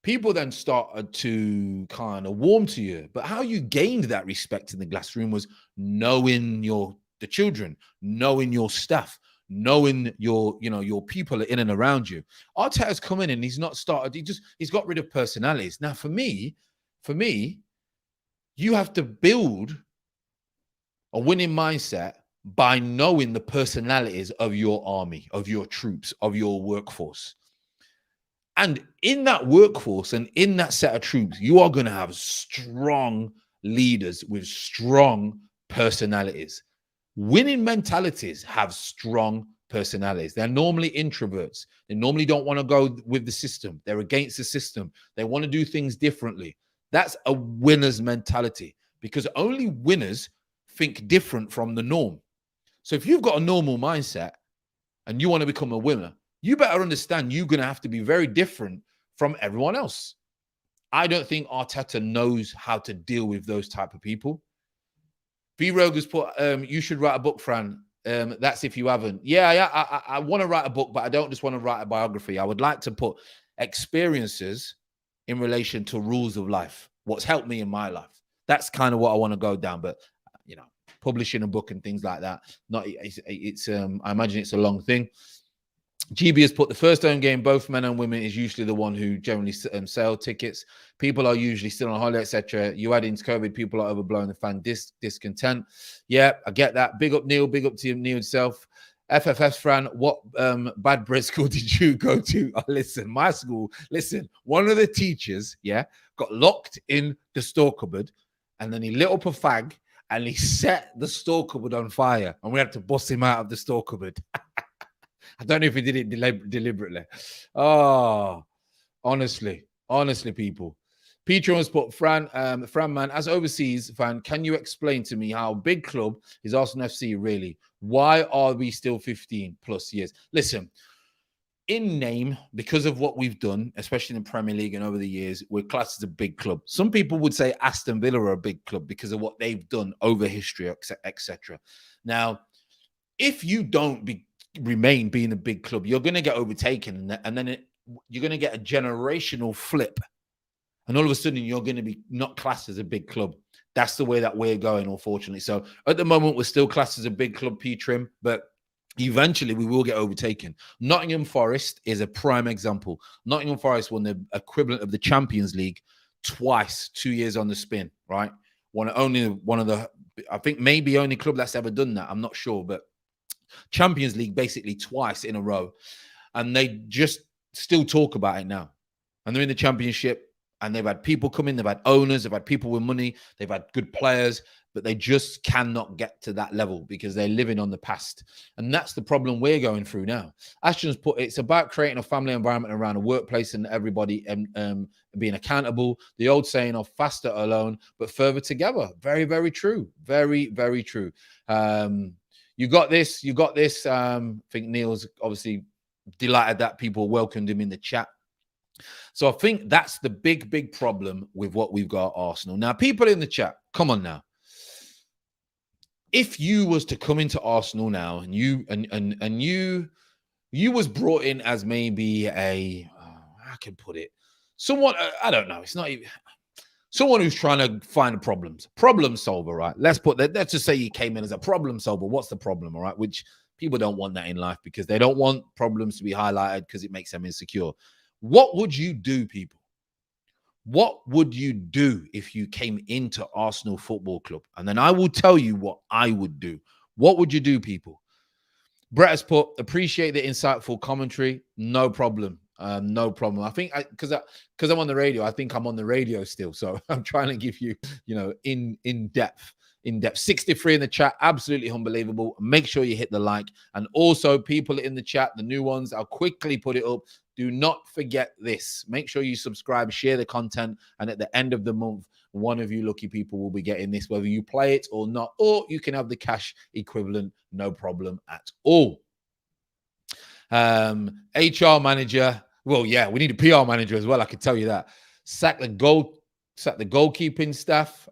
people then started to kind of warm to you. But how you gained that respect in the classroom was knowing the children, knowing your staff, knowing your people are in and around you. Arteta's come in and he's not started. He's got rid of personalities. Now, for me, you have to build a winning mindset by knowing the personalities of your army, of your troops, of your workforce. And in that workforce and in that set of troops, you are going to have strong leaders with strong personalities. Winning mentalities have strong personalities. They're normally introverts. They normally don't want to go with the system. They're against the system. They want to do things differently. That's a winner's mentality, because only winners think different from the norm. So if you've got a normal mindset and you want to become a winner, you better understand you're going to have to be very different from everyone else. I don't think Arteta knows how to deal with those type of people. V Rogue has put, you should write a book, Fran. That's if you haven't. Yeah, I want to write a book, but I don't just want to write a biography. I would like to put experiences in relation to rules of life, what's helped me in my life. That's kind of what I want to go down. But, you know, publishing a book and things like that, I imagine it's a long thing. GB has put, the first home game, both men and women, is usually the one who generally sell tickets. People are usually still on holiday, etc. You add into COVID, people are overblowing the fan discontent. Yeah, I get that. Big up Neil. Big up to Neil himself. FFF Fran, what bad bread school did you go to? Oh, listen, my school. Listen, one of the teachers, got locked in the store cupboard, and then he lit up a fag and he set the store cupboard on fire, and we had to bust him out of the store cupboard. I don't know if he did it deliberately. Oh, honestly, people. Peter has put, Fran man, as overseas fan, can you explain to me how big club is Arsenal FC really? Why are we still 15 plus years? Listen, in name, because of what we've done, especially in the Premier League and over the years, we're classed as a big club. Some people would say Aston Villa are a big club because of what they've done over history, etc. Now, if you don't remain being a big club, you're going to get overtaken, and then you're going to get a generational flip, and all of a sudden you're going to be not classed as a big club. That's the way that we're going, unfortunately. So at the moment, we're still classed as a big club, P-Trim, but eventually we will get overtaken. Nottingham Forest is a prime example. Nottingham Forest won the equivalent of the Champions League twice, 2 years on the spin, right? I think maybe only club that's ever done that. I'm not sure, but Champions League basically twice in a row. And they just still talk about it now. And they're in the Championship, and they've had people come in, they've had owners, they've had people with money, they've had good players, but they just cannot get to that level because they're living on the past. And that's the problem we're going through now. Ashton's put, it's about creating a family environment around a workplace and everybody being accountable. The old saying of faster alone, but further together. Very, very true. Very, very true. You got this. I think Neil's obviously delighted that people welcomed him in the chat. So I think that's the big problem with what we've got at Arsenal. Now, people in the chat, come on now. If you was to come into Arsenal now and you was brought in as maybe I can put it, someone, I don't know, it's not even someone who's trying to find problem solver, right? Let's just say you came in as a problem solver. What's the problem, all right? Which people don't want that in life because they don't want problems to be highlighted because it makes them insecure. What would you do, people? What would you do if you came into Arsenal Football Club? And then I will tell you what I would do. What would you do, people? Brett has put, appreciate the insightful commentary. No problem. No problem. I think because I'm on the radio, I think I'm on the radio still. So I'm trying to give you, in depth. 63 in the chat. Absolutely unbelievable. Make sure you hit the like. And also, people in the chat, the new ones, I'll quickly put it up. Do not forget this. Make sure you subscribe, share the content, and at the end of the month, one of you lucky people will be getting this, whether you play it or not, or you can have the cash equivalent, no problem at all. HR manager. Well, yeah, we need a PR manager as well. I can tell you that. Sack the goalkeeping staff.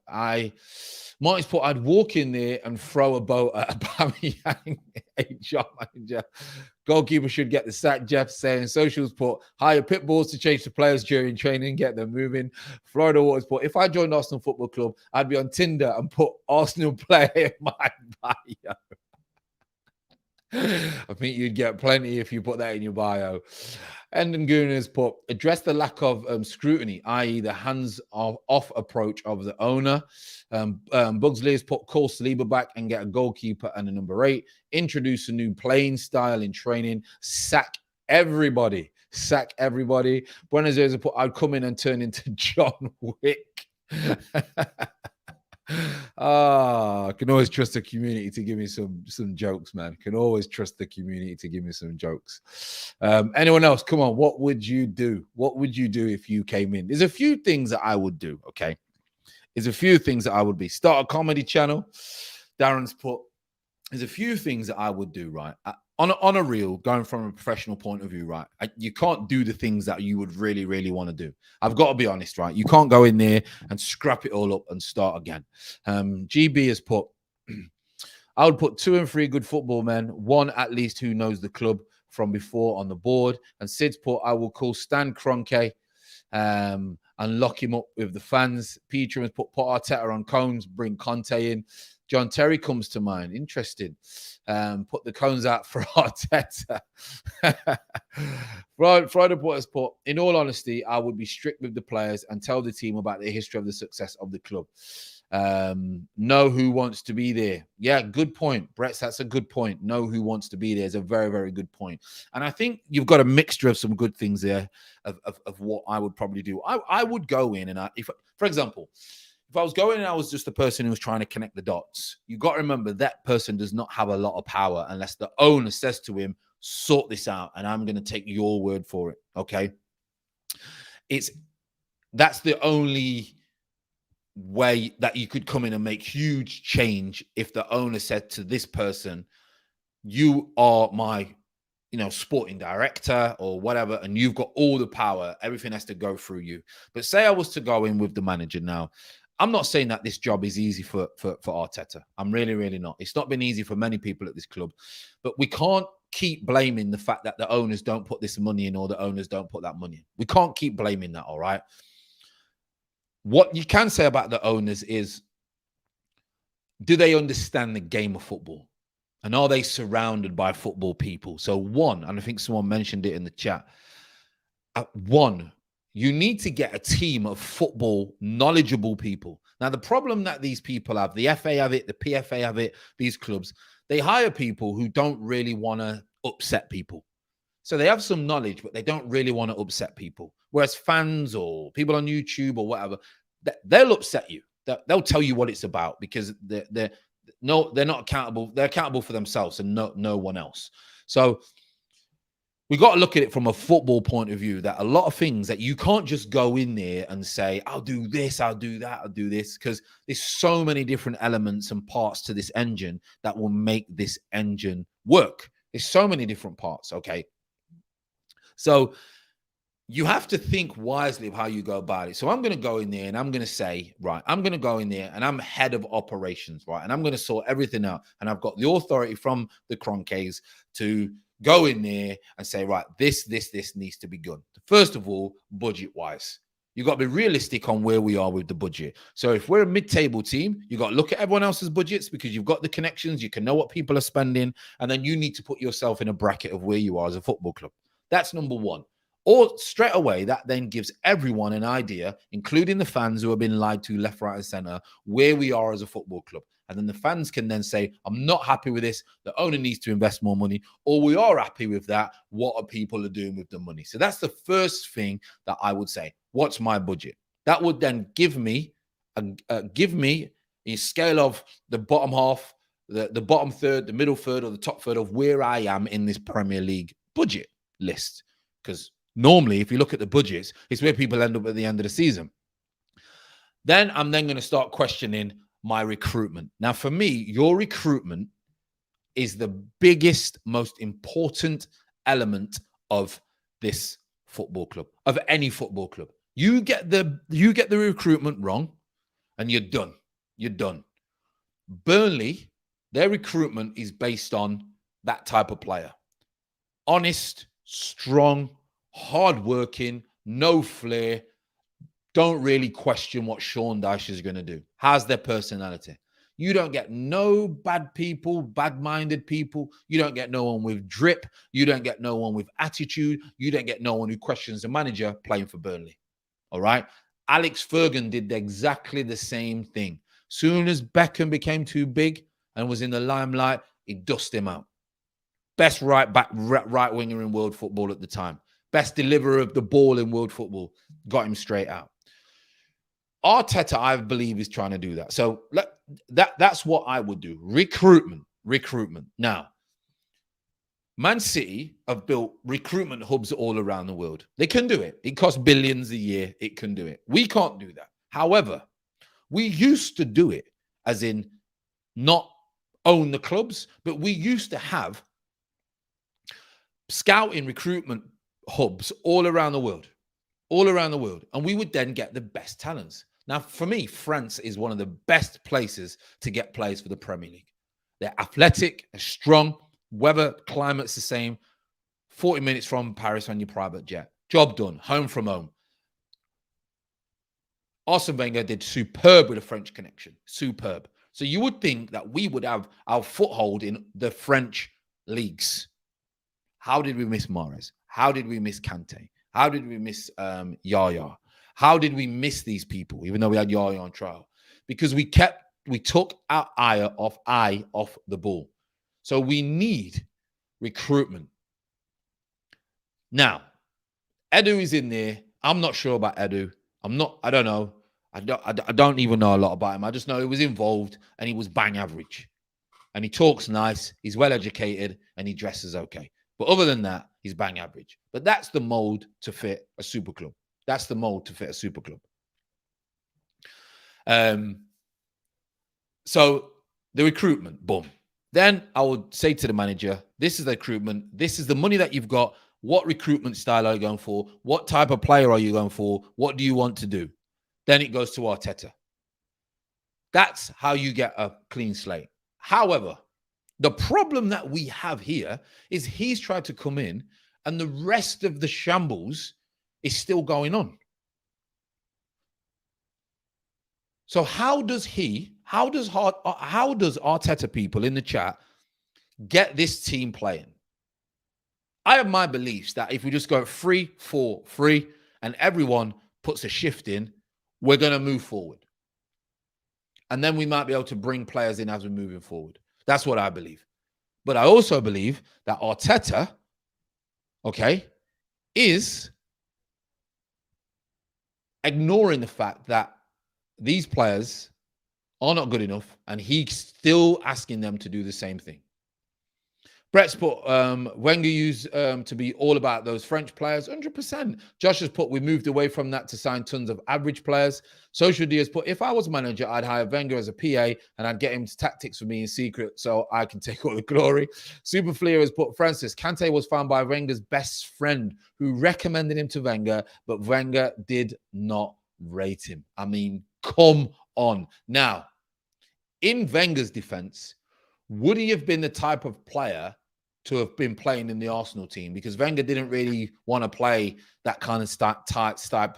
Martin's put, I'd walk in there and throw a boat at Aubameyang, HR manager. Goalkeeper should get the sack, Jeff saying. Socials put, hire pit bulls to change the players during training, get them moving. Florida Waters put, if I joined Arsenal Football Club, I'd be on Tinder and put Arsenal player in my bio. I think you'd get plenty if you put that in your bio. Endon Gooners put, address the lack of scrutiny, i.e. the hands-off approach of the owner. Bugsley has put, call Saliba back and get a goalkeeper and a number 8. Introduce a new playing style in training. Sack everybody. Buenos Aires has put, I'd come in and turn into John Wick. I can always trust the community to give me some jokes, man. Can always trust the community to give me some jokes. Anyone else? Come on. What would you do? What would you do if you came in? There's a few things that I would do. Okay. There's a few things that I would be. Start a comedy channel. Darren's put, there's a few things that I would do, right? On a reel, going from a professional point of view, right? You can't do the things that you would really, really want to do. I've got to be honest, right? You can't go in there and scrap it all up and start again. GB has put, I would put 2 and 3 good football men, one at least who knows the club from before on the board. And Sid's put, I will call Stan Kroenke and lock him up with the fans. Peter has put Arteta on cones, bring Conte in. John Terry comes to mind. Interesting. Put the cones out for Arteta. Friday Porter's put, in all honesty, I would be strict with the players and tell the team about the history of the success of the club. Know who wants to be there. Yeah, good point, Brett. That's a good point. Know who wants to be there is a very, very good point. And I think you've got a mixture of some good things there of what I would probably do. I would go in and for example, if I was going and I was just the person who was trying to connect the dots, you got to remember that person does not have a lot of power unless the owner says to him, sort this out, and I'm going to take your word for it. Okay. That's the only way that you could come in and make huge change if the owner said to this person, you are my sporting director or whatever, and you've got all the power. Everything has to go through you. But say I was to go in with the manager now, I'm not saying that this job is easy for Arteta. I'm really, really not. It's not been easy for many people at this club. But we can't keep blaming the fact that the owners don't put this money in or the owners don't put that money in. We can't keep blaming that, all right? What you can say about the owners is, do they understand the game of football? And are they surrounded by football people? So one, and I think someone mentioned it in the chat, one, you need to get a team of football knowledgeable people. Now, the problem that these people have, the FA have it, the PFA have it, these clubs, they hire people who don't really want to upset people. So they have some knowledge, but they don't really want to upset people. Whereas fans or people on YouTube or whatever, they'll upset you. They'll tell you what it's about because they're not accountable. They're accountable for themselves and no one else. So we got to look at it from a football point of view, that a lot of things that you can't just go in there and say, I'll do this, I'll do that, I'll do this, because there's so many different elements and parts to this engine that will make this engine work. There's so many different parts, okay? So you have to think wisely of how you go about it. So I'm going to go in there and I'm going to say, right, I'm going to go in there and I'm head of operations, right? And I'm going to sort everything out. And I've got the authority from the Kroenkes to go in there and say, right, this needs to be done. First of all, budget-wise. You've got to be realistic on where we are with the budget. So if we're a mid-table team, you've got to look at everyone else's budgets because you've got the connections, you can know what people are spending, and then you need to put yourself in a bracket of where you are as a football club. That's number one. Or straight away, that then gives everyone an idea, including the fans who have been lied to left, right, and center, where we are as a football club. And then the fans can then say, I'm not happy with this. The owner needs to invest more money. Or we are happy with that. What are people doing with the money? So that's the first thing that I would say. What's my budget? That would then give me a scale of the bottom half, the bottom third, the middle third, or the top third of where I am in this Premier League budget list. Because normally, if you look at the budgets, it's where people end up at the end of the season. Then I'm then going to start questioning my recruitment. Now, for me, your recruitment is the biggest, most important element of this football club, of any football club. You get the recruitment wrong, and you're done. You're done. Burnley, their recruitment is based on that type of player. Honest, strong, hardworking, no flair, don't really question what Sean Dyche is going to do. How's their personality? You don't get no bad people, bad-minded people. You don't get no one with drip. You don't get no one with attitude. You don't get no one who questions the manager playing for Burnley. All right? Alex Ferguson did exactly the same thing. Soon as Beckham became too big and was in the limelight, he dusted him out. Best right winger in world football at the time. Best deliverer of the ball in world football. Got him straight out. Arteta, I believe, is trying to do that. So that's what I would do. Recruitment. Now, Man City have built recruitment hubs all around the world. They can do it. It costs billions a year. It can do it. We can't do that. However, we used to do it, as in not own the clubs, but we used to have scouting recruitment hubs all around the world. And we would then get the best talents. Now, for me, France is one of the best places to get players for the Premier League. They're athletic, they're strong, weather, climate's the same. 40 minutes from Paris on your private jet. Job done, home from home. Arsene Wenger did superb with a French connection. Superb. So you would think that we would have our foothold in the French leagues. How did we miss Mahrez? How did we miss Kante? How did we miss Yaya? How did we miss these people, even though we had Yaya on trial? Because we took our eye off the ball. So we need recruitment. Now, Edu is in there. I'm not sure about Edu. I don't know. I don't even know a lot about him. I just know he was involved and he was bang average. And he talks nice, he's well educated, and he dresses okay. But other than that, he's bang average. But that's the mold to fit a super club. That's the mold to fit a super club. So the recruitment, boom. Then I would say to the manager, this is the recruitment. This is the money that you've got. What recruitment style are you going for? What type of player are you going for? What do you want to do? Then it goes to Arteta. That's how you get a clean slate. However, the problem that we have here is he's tried to come in and the rest of the shambles is still going on. So how does Arteta people in the chat get this team playing? I have my beliefs that if we just go 3-4-3 and everyone puts a shift in, we're going to move forward. And then we might be able to bring players in as we're moving forward. That's what I believe. But I also believe that Arteta, okay, is ignoring the fact that these players are not good enough and he's still asking them to do the same thing. Brett's put Wenger used to be all about those French players, 100%. Josh has put, we moved away from that to sign tons of average players. Social D has put, if I was manager, I'd hire Wenger as a PA and I'd get him to tactics for me in secret so I can take all the glory. Super Fleer has put, Francis, Kante was found by Wenger's best friend who recommended him to Wenger, but Wenger did not rate him. I mean, come on. Now, in Wenger's defense, would he have been the type of player to have been playing in the Arsenal team? Because Wenger didn't really want to play that kind of type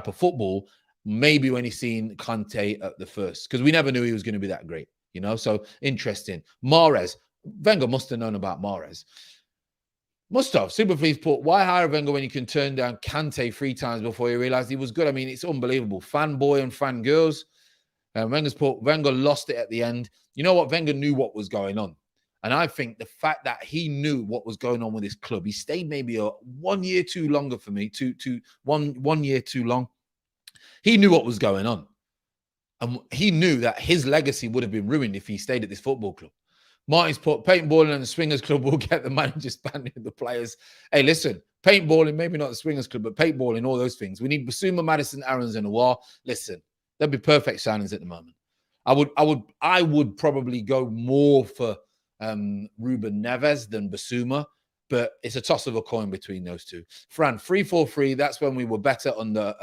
of football, maybe when he's seen Kante at the first, because we never knew he was going to be that great, you know? So interesting. Mahrez, Wenger must have known about Mahrez. Must have. Superfleet's put, why hire Wenger when you can turn down Kante 3 times before you realized he was good? I mean, it's unbelievable. Fanboy and fangirls. Wenger's put, Wenger lost it at the end. You know what? Wenger knew what was going on. And I think the fact that he knew what was going on with his club, he stayed maybe 1 year too longer for me, one year too long. He knew what was going on. And he knew that his legacy would have been ruined if he stayed at this football club. Martin's put, paintballing and the Swingers Club will get the managers banned and the players. Hey, listen, paintballing, maybe not the Swingers Club, but paintballing, all those things. We need Basuma, Madison, Aarons, and Aouar. Listen, they'd be perfect signings at the moment. I would probably go more for Ruben Neves than Basuma, but it's a toss of a coin between those two. Fran, 3-4-3, that's when we were better under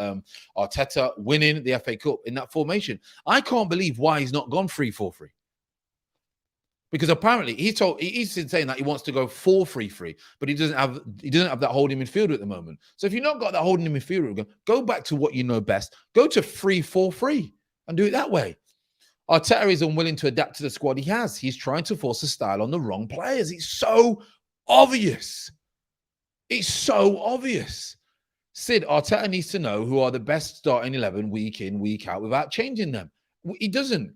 Arteta winning the FA Cup in that formation. I can't believe why he's not gone 3-4-3. Because apparently he's saying that he wants to go 4-3-3, but he doesn't have that holding midfielder at the moment. So if you've not got that holding midfielder, go back to what you know best. Go to 3-4-3 and do it that way. Arteta is unwilling to adapt to the squad he has. He's trying to force a style on the wrong players. It's so obvious. It's so obvious. Sid, Arteta needs to know who are the best starting 11 week in, week out without changing them. He doesn't.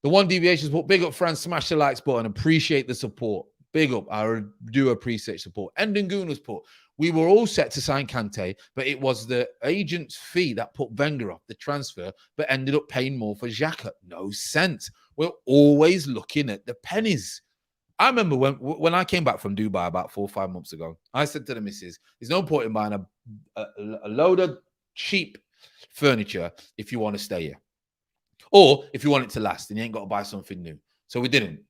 The one deviation is, big up, Fran. Smash the likes button. Appreciate the support. Big up. I do appreciate support. Endengoon was put, we were all set to sign Kante, but it was the agent's fee that put Wenger off the transfer, but ended up paying more for Xhaka. No sense. We're always looking at the pennies. I remember when I came back from Dubai about 4 or 5 months ago, I said to the missus, there's no point in buying a load of cheap furniture if you want to stay here. Or if you want it to last and you ain't got to buy something new. So we didn't.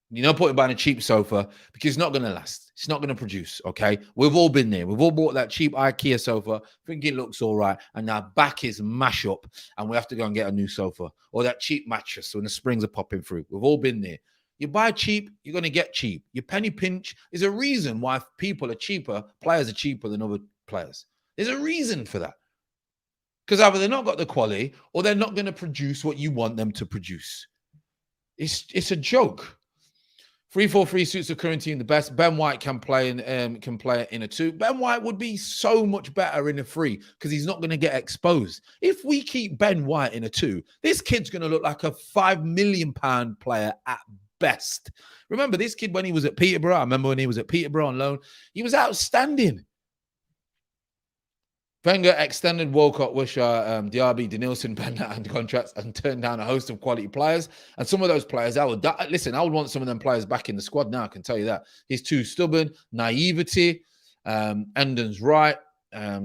You know, put it buying a cheap sofa because it's not going to last. It's not going to produce, okay? We've all been there. We've all bought that cheap IKEA sofa, thinking it looks all right, and our back is mash up, and we have to go and get a new sofa. Or that cheap mattress when the springs are popping through. We've all been there. You buy cheap, you're going to get cheap. You penny pinch. There's a reason why people are cheaper, players are cheaper than other players. There's a reason for that. Because either they've not got the quality or they're not going to produce what you want them to produce. It's a joke. 3-4-3 suits the current team the best. Ben White can play in a 2. Ben White would be so much better in a 3 because he's not going to get exposed. If we keep Ben White in a 2, this kid's going to look like a £5 million player at best. Remember this kid when he was at Peterborough? I remember when he was at Peterborough on loan. He was outstanding. Wenger extended Walcott, Wisher, Diaby, Denilson, Bennett and contracts and turned down a host of quality players. And some of those players, I would want some of them players back in the squad now, I can tell you that. He's too stubborn, naivety, Endon's right.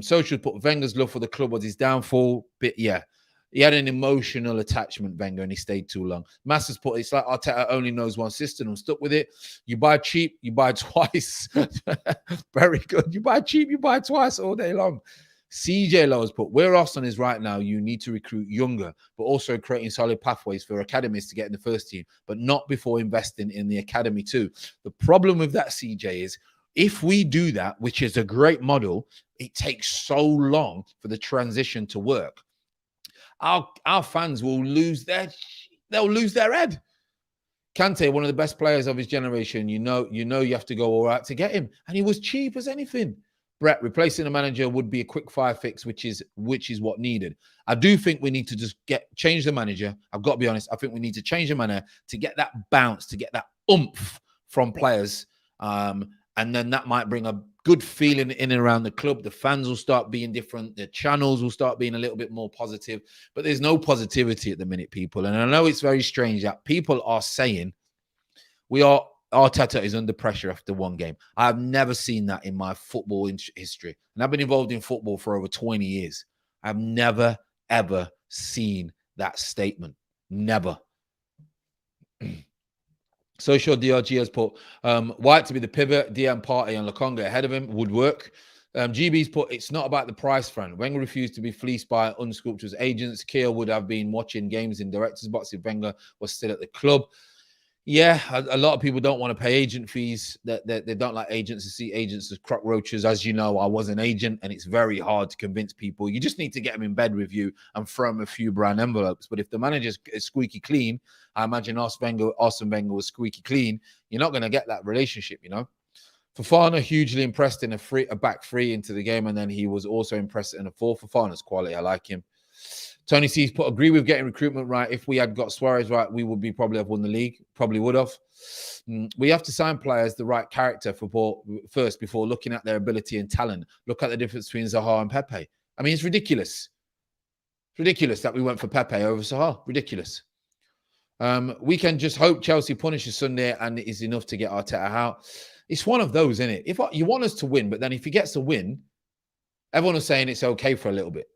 Social put Wenger's love for the club was his downfall. But yeah, he had an emotional attachment, Wenger, and he stayed too long. Masters put, it's like Arteta only knows one system and stuck with it. You buy cheap, you buy twice. Very good. You buy cheap, you buy twice all day long. CJ Lowe's put, where Arsenal is right now, you need to recruit younger, but also creating solid pathways for academies to get in the first team, but not before investing in the academy too. The problem with that, CJ, is if we do that, which is a great model, it takes so long for the transition to work. Our fans will lose their head. Kante, one of the best players of his generation, you know you have to go all right to get him, and he was cheap as anything. Brett, replacing a manager would be a quick fire fix, which is what needed. I do think we need to just change the manager. I've got to be honest. I think we need to change the manager to get that bounce, to get that oomph from players, and then that might bring a good feeling in and around the club. The fans will start being different. The channels will start being a little bit more positive. But there's no positivity at the minute, people. And I know it's very strange that people are saying Arteta is under pressure after one game. I've never seen that in my football history. And I've been involved in football for over 20 years. I've never, ever seen that statement. Never. Social DRG has put White to be the pivot, DM Partey and Lokonga ahead of him would work. GB's put, it's not about the price, friend. Wenger refused to be fleeced by unscrupulous agents. Keir would have been watching games in director's box if Wenger was still at the club. Yeah, a lot of people don't want to pay agent fees. They don't like agents to see agents as cockroaches. As you know, I was an agent, and it's very hard to convince people. You just need to get them in bed with you and throw them a few brown envelopes. But if the manager is squeaky clean, I imagine Arsene Wenger was squeaky clean, you're not going to get that relationship, you know. Fofana hugely impressed in a back three into the game, and then he was also impressed in a four. Fofana's quality, I like him. Tony C's put, agree with getting recruitment right. If we had got Suarez right, we would probably have won the league. Probably would have. We have to sign players the right character first before looking at their ability and talent. Look at the difference between Zaha and Pepe. I mean, it's ridiculous. It's ridiculous that we went for Pepe over Zaha. Ridiculous. We can just hope Chelsea punishes Sunday and it is enough to get Arteta out. It's one of those, isn't it? If you want us to win, but then if he gets to win, everyone is saying it's okay for a little bit.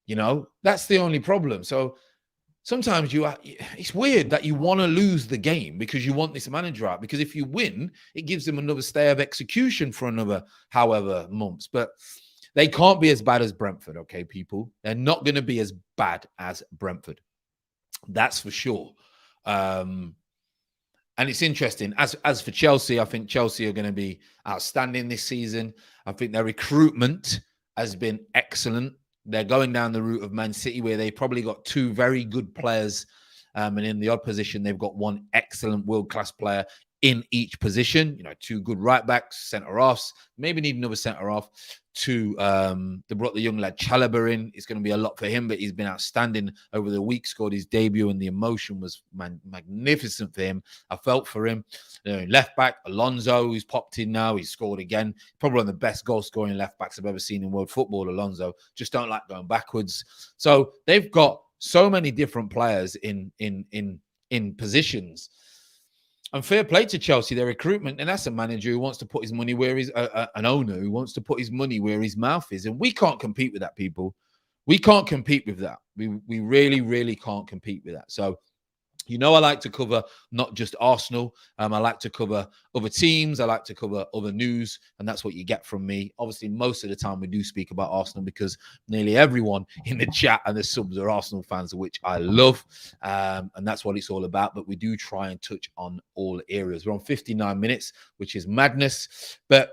You know, that's the only problem. So sometimes it's weird that you want to lose the game because you want this manager out. Because if you win, it gives them another stay of execution for another however months. But they can't be as bad as Brentford, okay, people? They're not going to be as bad as Brentford. That's for sure. And it's interesting. As for Chelsea, I think Chelsea are going to be outstanding this season. I think their recruitment has been excellent. They're going down the route of Man City, where they probably got two very good players. And in the odd position, they've got one excellent world-class player in each position. You know, two good right-backs, centre-halves. Maybe need another centre-half. They brought the young lad Chalobah in. It's going to be a lot for him, but he's been outstanding over the week, scored his debut, and the emotion was magnificent for him. I felt for him. Left-back, Alonso, who's popped in now. He's scored again. Probably one of the best goal-scoring left-backs I've ever seen in world football, Alonso. Just don't like going backwards. So they've got so many different players in positions. And fair play to Chelsea, their recruitment, and that's a manager who wants to put his money where an owner who wants to put his money where his mouth is. And we can't compete with that, people. We can't compete with that. We really, really can't compete with that. So, you know, I like to cover not just Arsenal. I like to cover other teams. I like to cover other news. And that's what you get from me. Obviously, most of the time we do speak about Arsenal because nearly everyone in the chat and the subs are Arsenal fans, which I love. And that's what it's all about. But we do try and touch on all areas. We're on 59 minutes, which is madness. But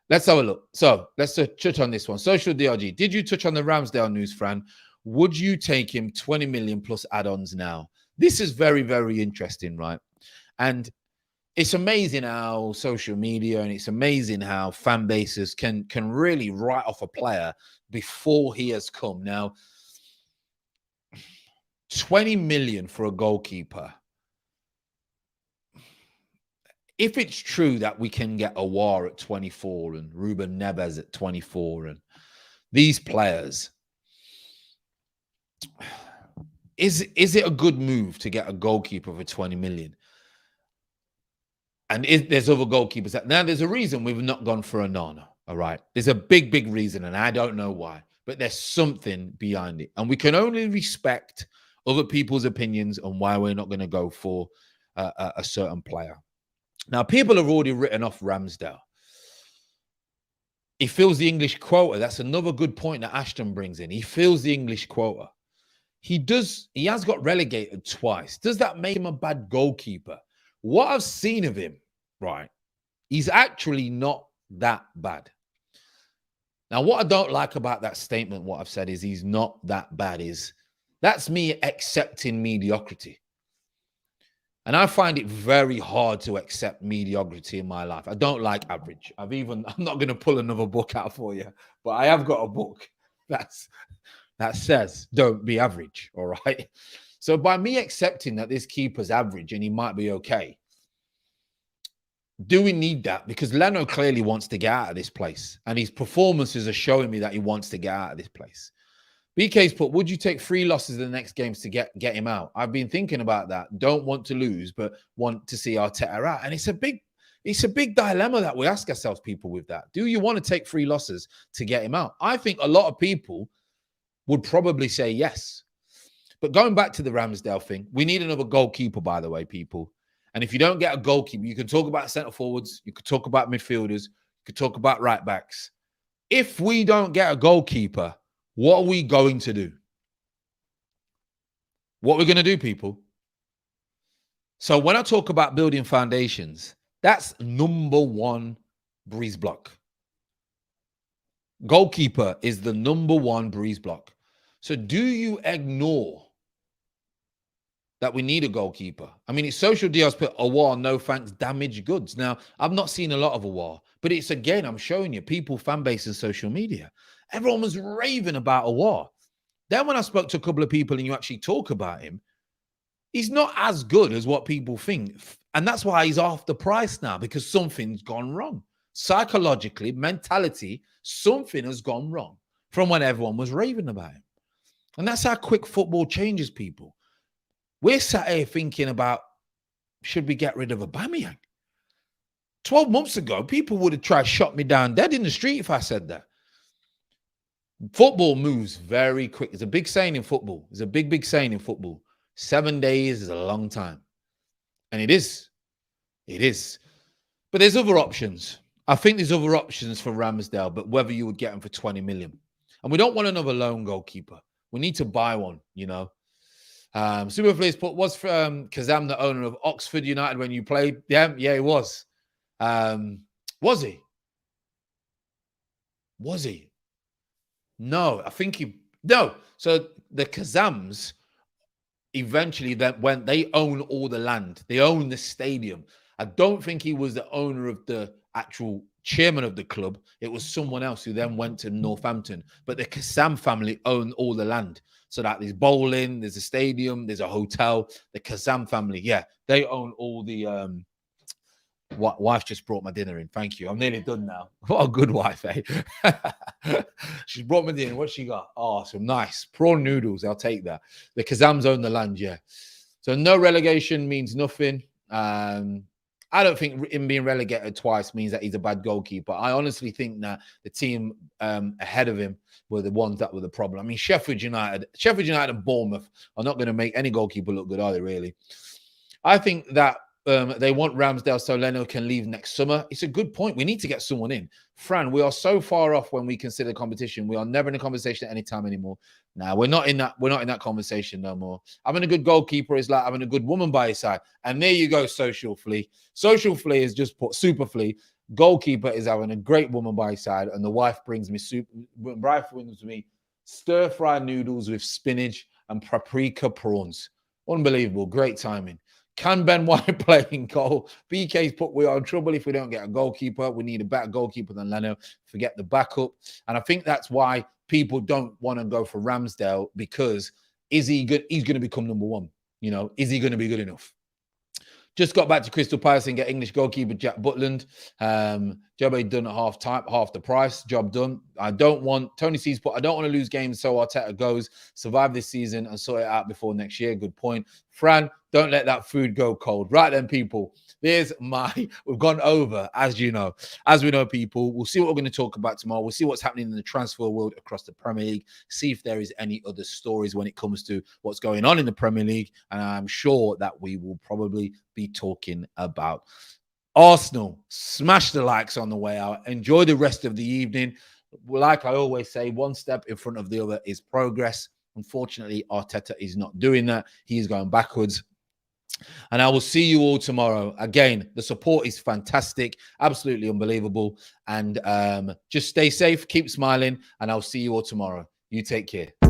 let's have a look. So let's touch on this one. Social DRG. Did you touch on the Ramsdale news, Fran? Would you take him 20 million plus add-ons now? This is very, very interesting, right? And it's amazing how social media and it's amazing how fan bases can really write off a player before he has come. Now, 20 million for a goalkeeper. If it's true that we can get Aouar at 24 and Ruben Neves at 24 and these players... Is it a good move to get a goalkeeper for 20 million? And there's other goalkeepers now there's a reason we've not gone for Onana, all right? There's a big, big reason, and I don't know why, but there's something behind it. And we can only respect other people's opinions on why we're not going to go for a certain player. Now, people have already written off Ramsdale. He fills the English quota. That's another good point that Ashton brings in. He fills the English quota. He has got relegated twice. Does that make him a bad goalkeeper? What I've seen of him, right, he's actually not that bad. Now, what I don't like about that statement, what I've said is he's not that bad, that's me accepting mediocrity. And I find it very hard to accept mediocrity in my life. I don't like average. I'm not going to pull another book out for you, but I have got a book that says don't be average, all right? So by me accepting that this keeper's average and he might be okay, do we need that? Because Leno clearly wants to get out of this place, and his performances are showing me that he wants to get out of this place. BK's put, would you take 3 losses in the next games to get him out? I've been thinking about that. Don't want to lose, but want to see Arteta out. And it's a big dilemma that we ask ourselves, people, with that. Do you want to take 3 losses to get him out? I think a lot of people would probably say yes. But going back to the Ramsdale thing, we need another goalkeeper, by the way, people. And if you don't get a goalkeeper, you can talk about centre forwards, you could talk about midfielders, you could talk about right backs. If we don't get a goalkeeper, what are we going to do? What we're going to do, people? So when I talk about building foundations, that's number 1 breeze block. Goalkeeper is the number 1 breeze block. So do you ignore that we need a goalkeeper? I mean, it's Social Diaz put Aouar, no thanks, damaged goods. Now, I've not seen a lot of Aouar, but it's, again, I'm showing you, people, fan base and social media. Everyone was raving about Aouar. Then when I spoke to a couple of people and you actually talk about him, he's not as good as what people think. And that's why he's half the price now, because something's gone wrong. Psychologically, mentality, something has gone wrong from when everyone was raving about him. And that's how quick football changes, people. We're sat here thinking about, should we get rid of Aubameyang? 12 months ago, people would have tried to shot me down dead in the street if I said that. Football moves very quick. It's a big saying in football. It's a big saying in football. 7 days is a long time. And it is. It is. But there's other options. I think there's other options for Ramsdale, but whether you would get him for 20 million. And we don't want another lone goalkeeper. We need to buy one, you know. Superfleas put, was Kazam the owner of Oxford United when you played? Yeah, he was. Was he? Was he? No, I think no. So the Kazams eventually they own all the land. They own the stadium. I don't think he was the owner of the actual chairman of the club. It was someone else who then went to Northampton. But the Kazam family own all the land. So that there's bowling, there's a stadium, there's a hotel. The Kazam family, yeah, they own all the wife just brought my dinner in. Thank you. I'm nearly done now. What a good wife, eh? She's brought me dinner. What she got? Oh, some nice prawn noodles. I'll take that. The Kazams own the land, yeah. So no relegation means nothing. I don't think him being relegated twice means that he's a bad goalkeeper. I honestly think that the team ahead of him were the ones that were the problem. I mean, Sheffield United and Bournemouth are not going to make any goalkeeper look good, are they, really? I think that they want Ramsdale so Leno can leave next summer. It's a good point. We need to get someone in. Fran, we are so far off when we consider competition. We are never in a conversation at any time anymore. Now we're not in that conversation no more. Having a good goalkeeper is like having a good woman by your side. And there you go, Social Flea. Social Flea is just put Super Flea. Goalkeeper is having a great woman by his side, and the wife brings me stir-fried noodles with spinach and paprika prawns. Unbelievable. Great timing. Can Ben White play in goal? BK's put, we are in trouble if we don't get a goalkeeper. We need a better goalkeeper than Leno. Forget the backup. And I think that's why people don't want to go for Ramsdale, because is he good? He's going to become number 1. You know, is he going to be good enough? Just got back to Crystal Palace and get English goalkeeper Jack Butland. Job done at half the price. Job done. Tony C's put, I don't want to lose games, so Arteta goes. Survive this season and sort it out before next year. Good point. Fran, don't let that food go cold. Right then, people. We've gone over, as we know, people. We'll see what we're going to talk about tomorrow. We'll see what's happening in the transfer world across the Premier League. See if there is any other stories when it comes to what's going on in the Premier League. And I'm sure that we will probably be talking about Arsenal, smash the likes on the way out. Enjoy the rest of the evening. Like I always say, one step in front of the other is progress. Unfortunately, Arteta is not doing that. He is going backwards. And I will see you all tomorrow. Again, the support is fantastic, absolutely unbelievable. And just stay safe, keep smiling, and I'll see you all tomorrow. You take care.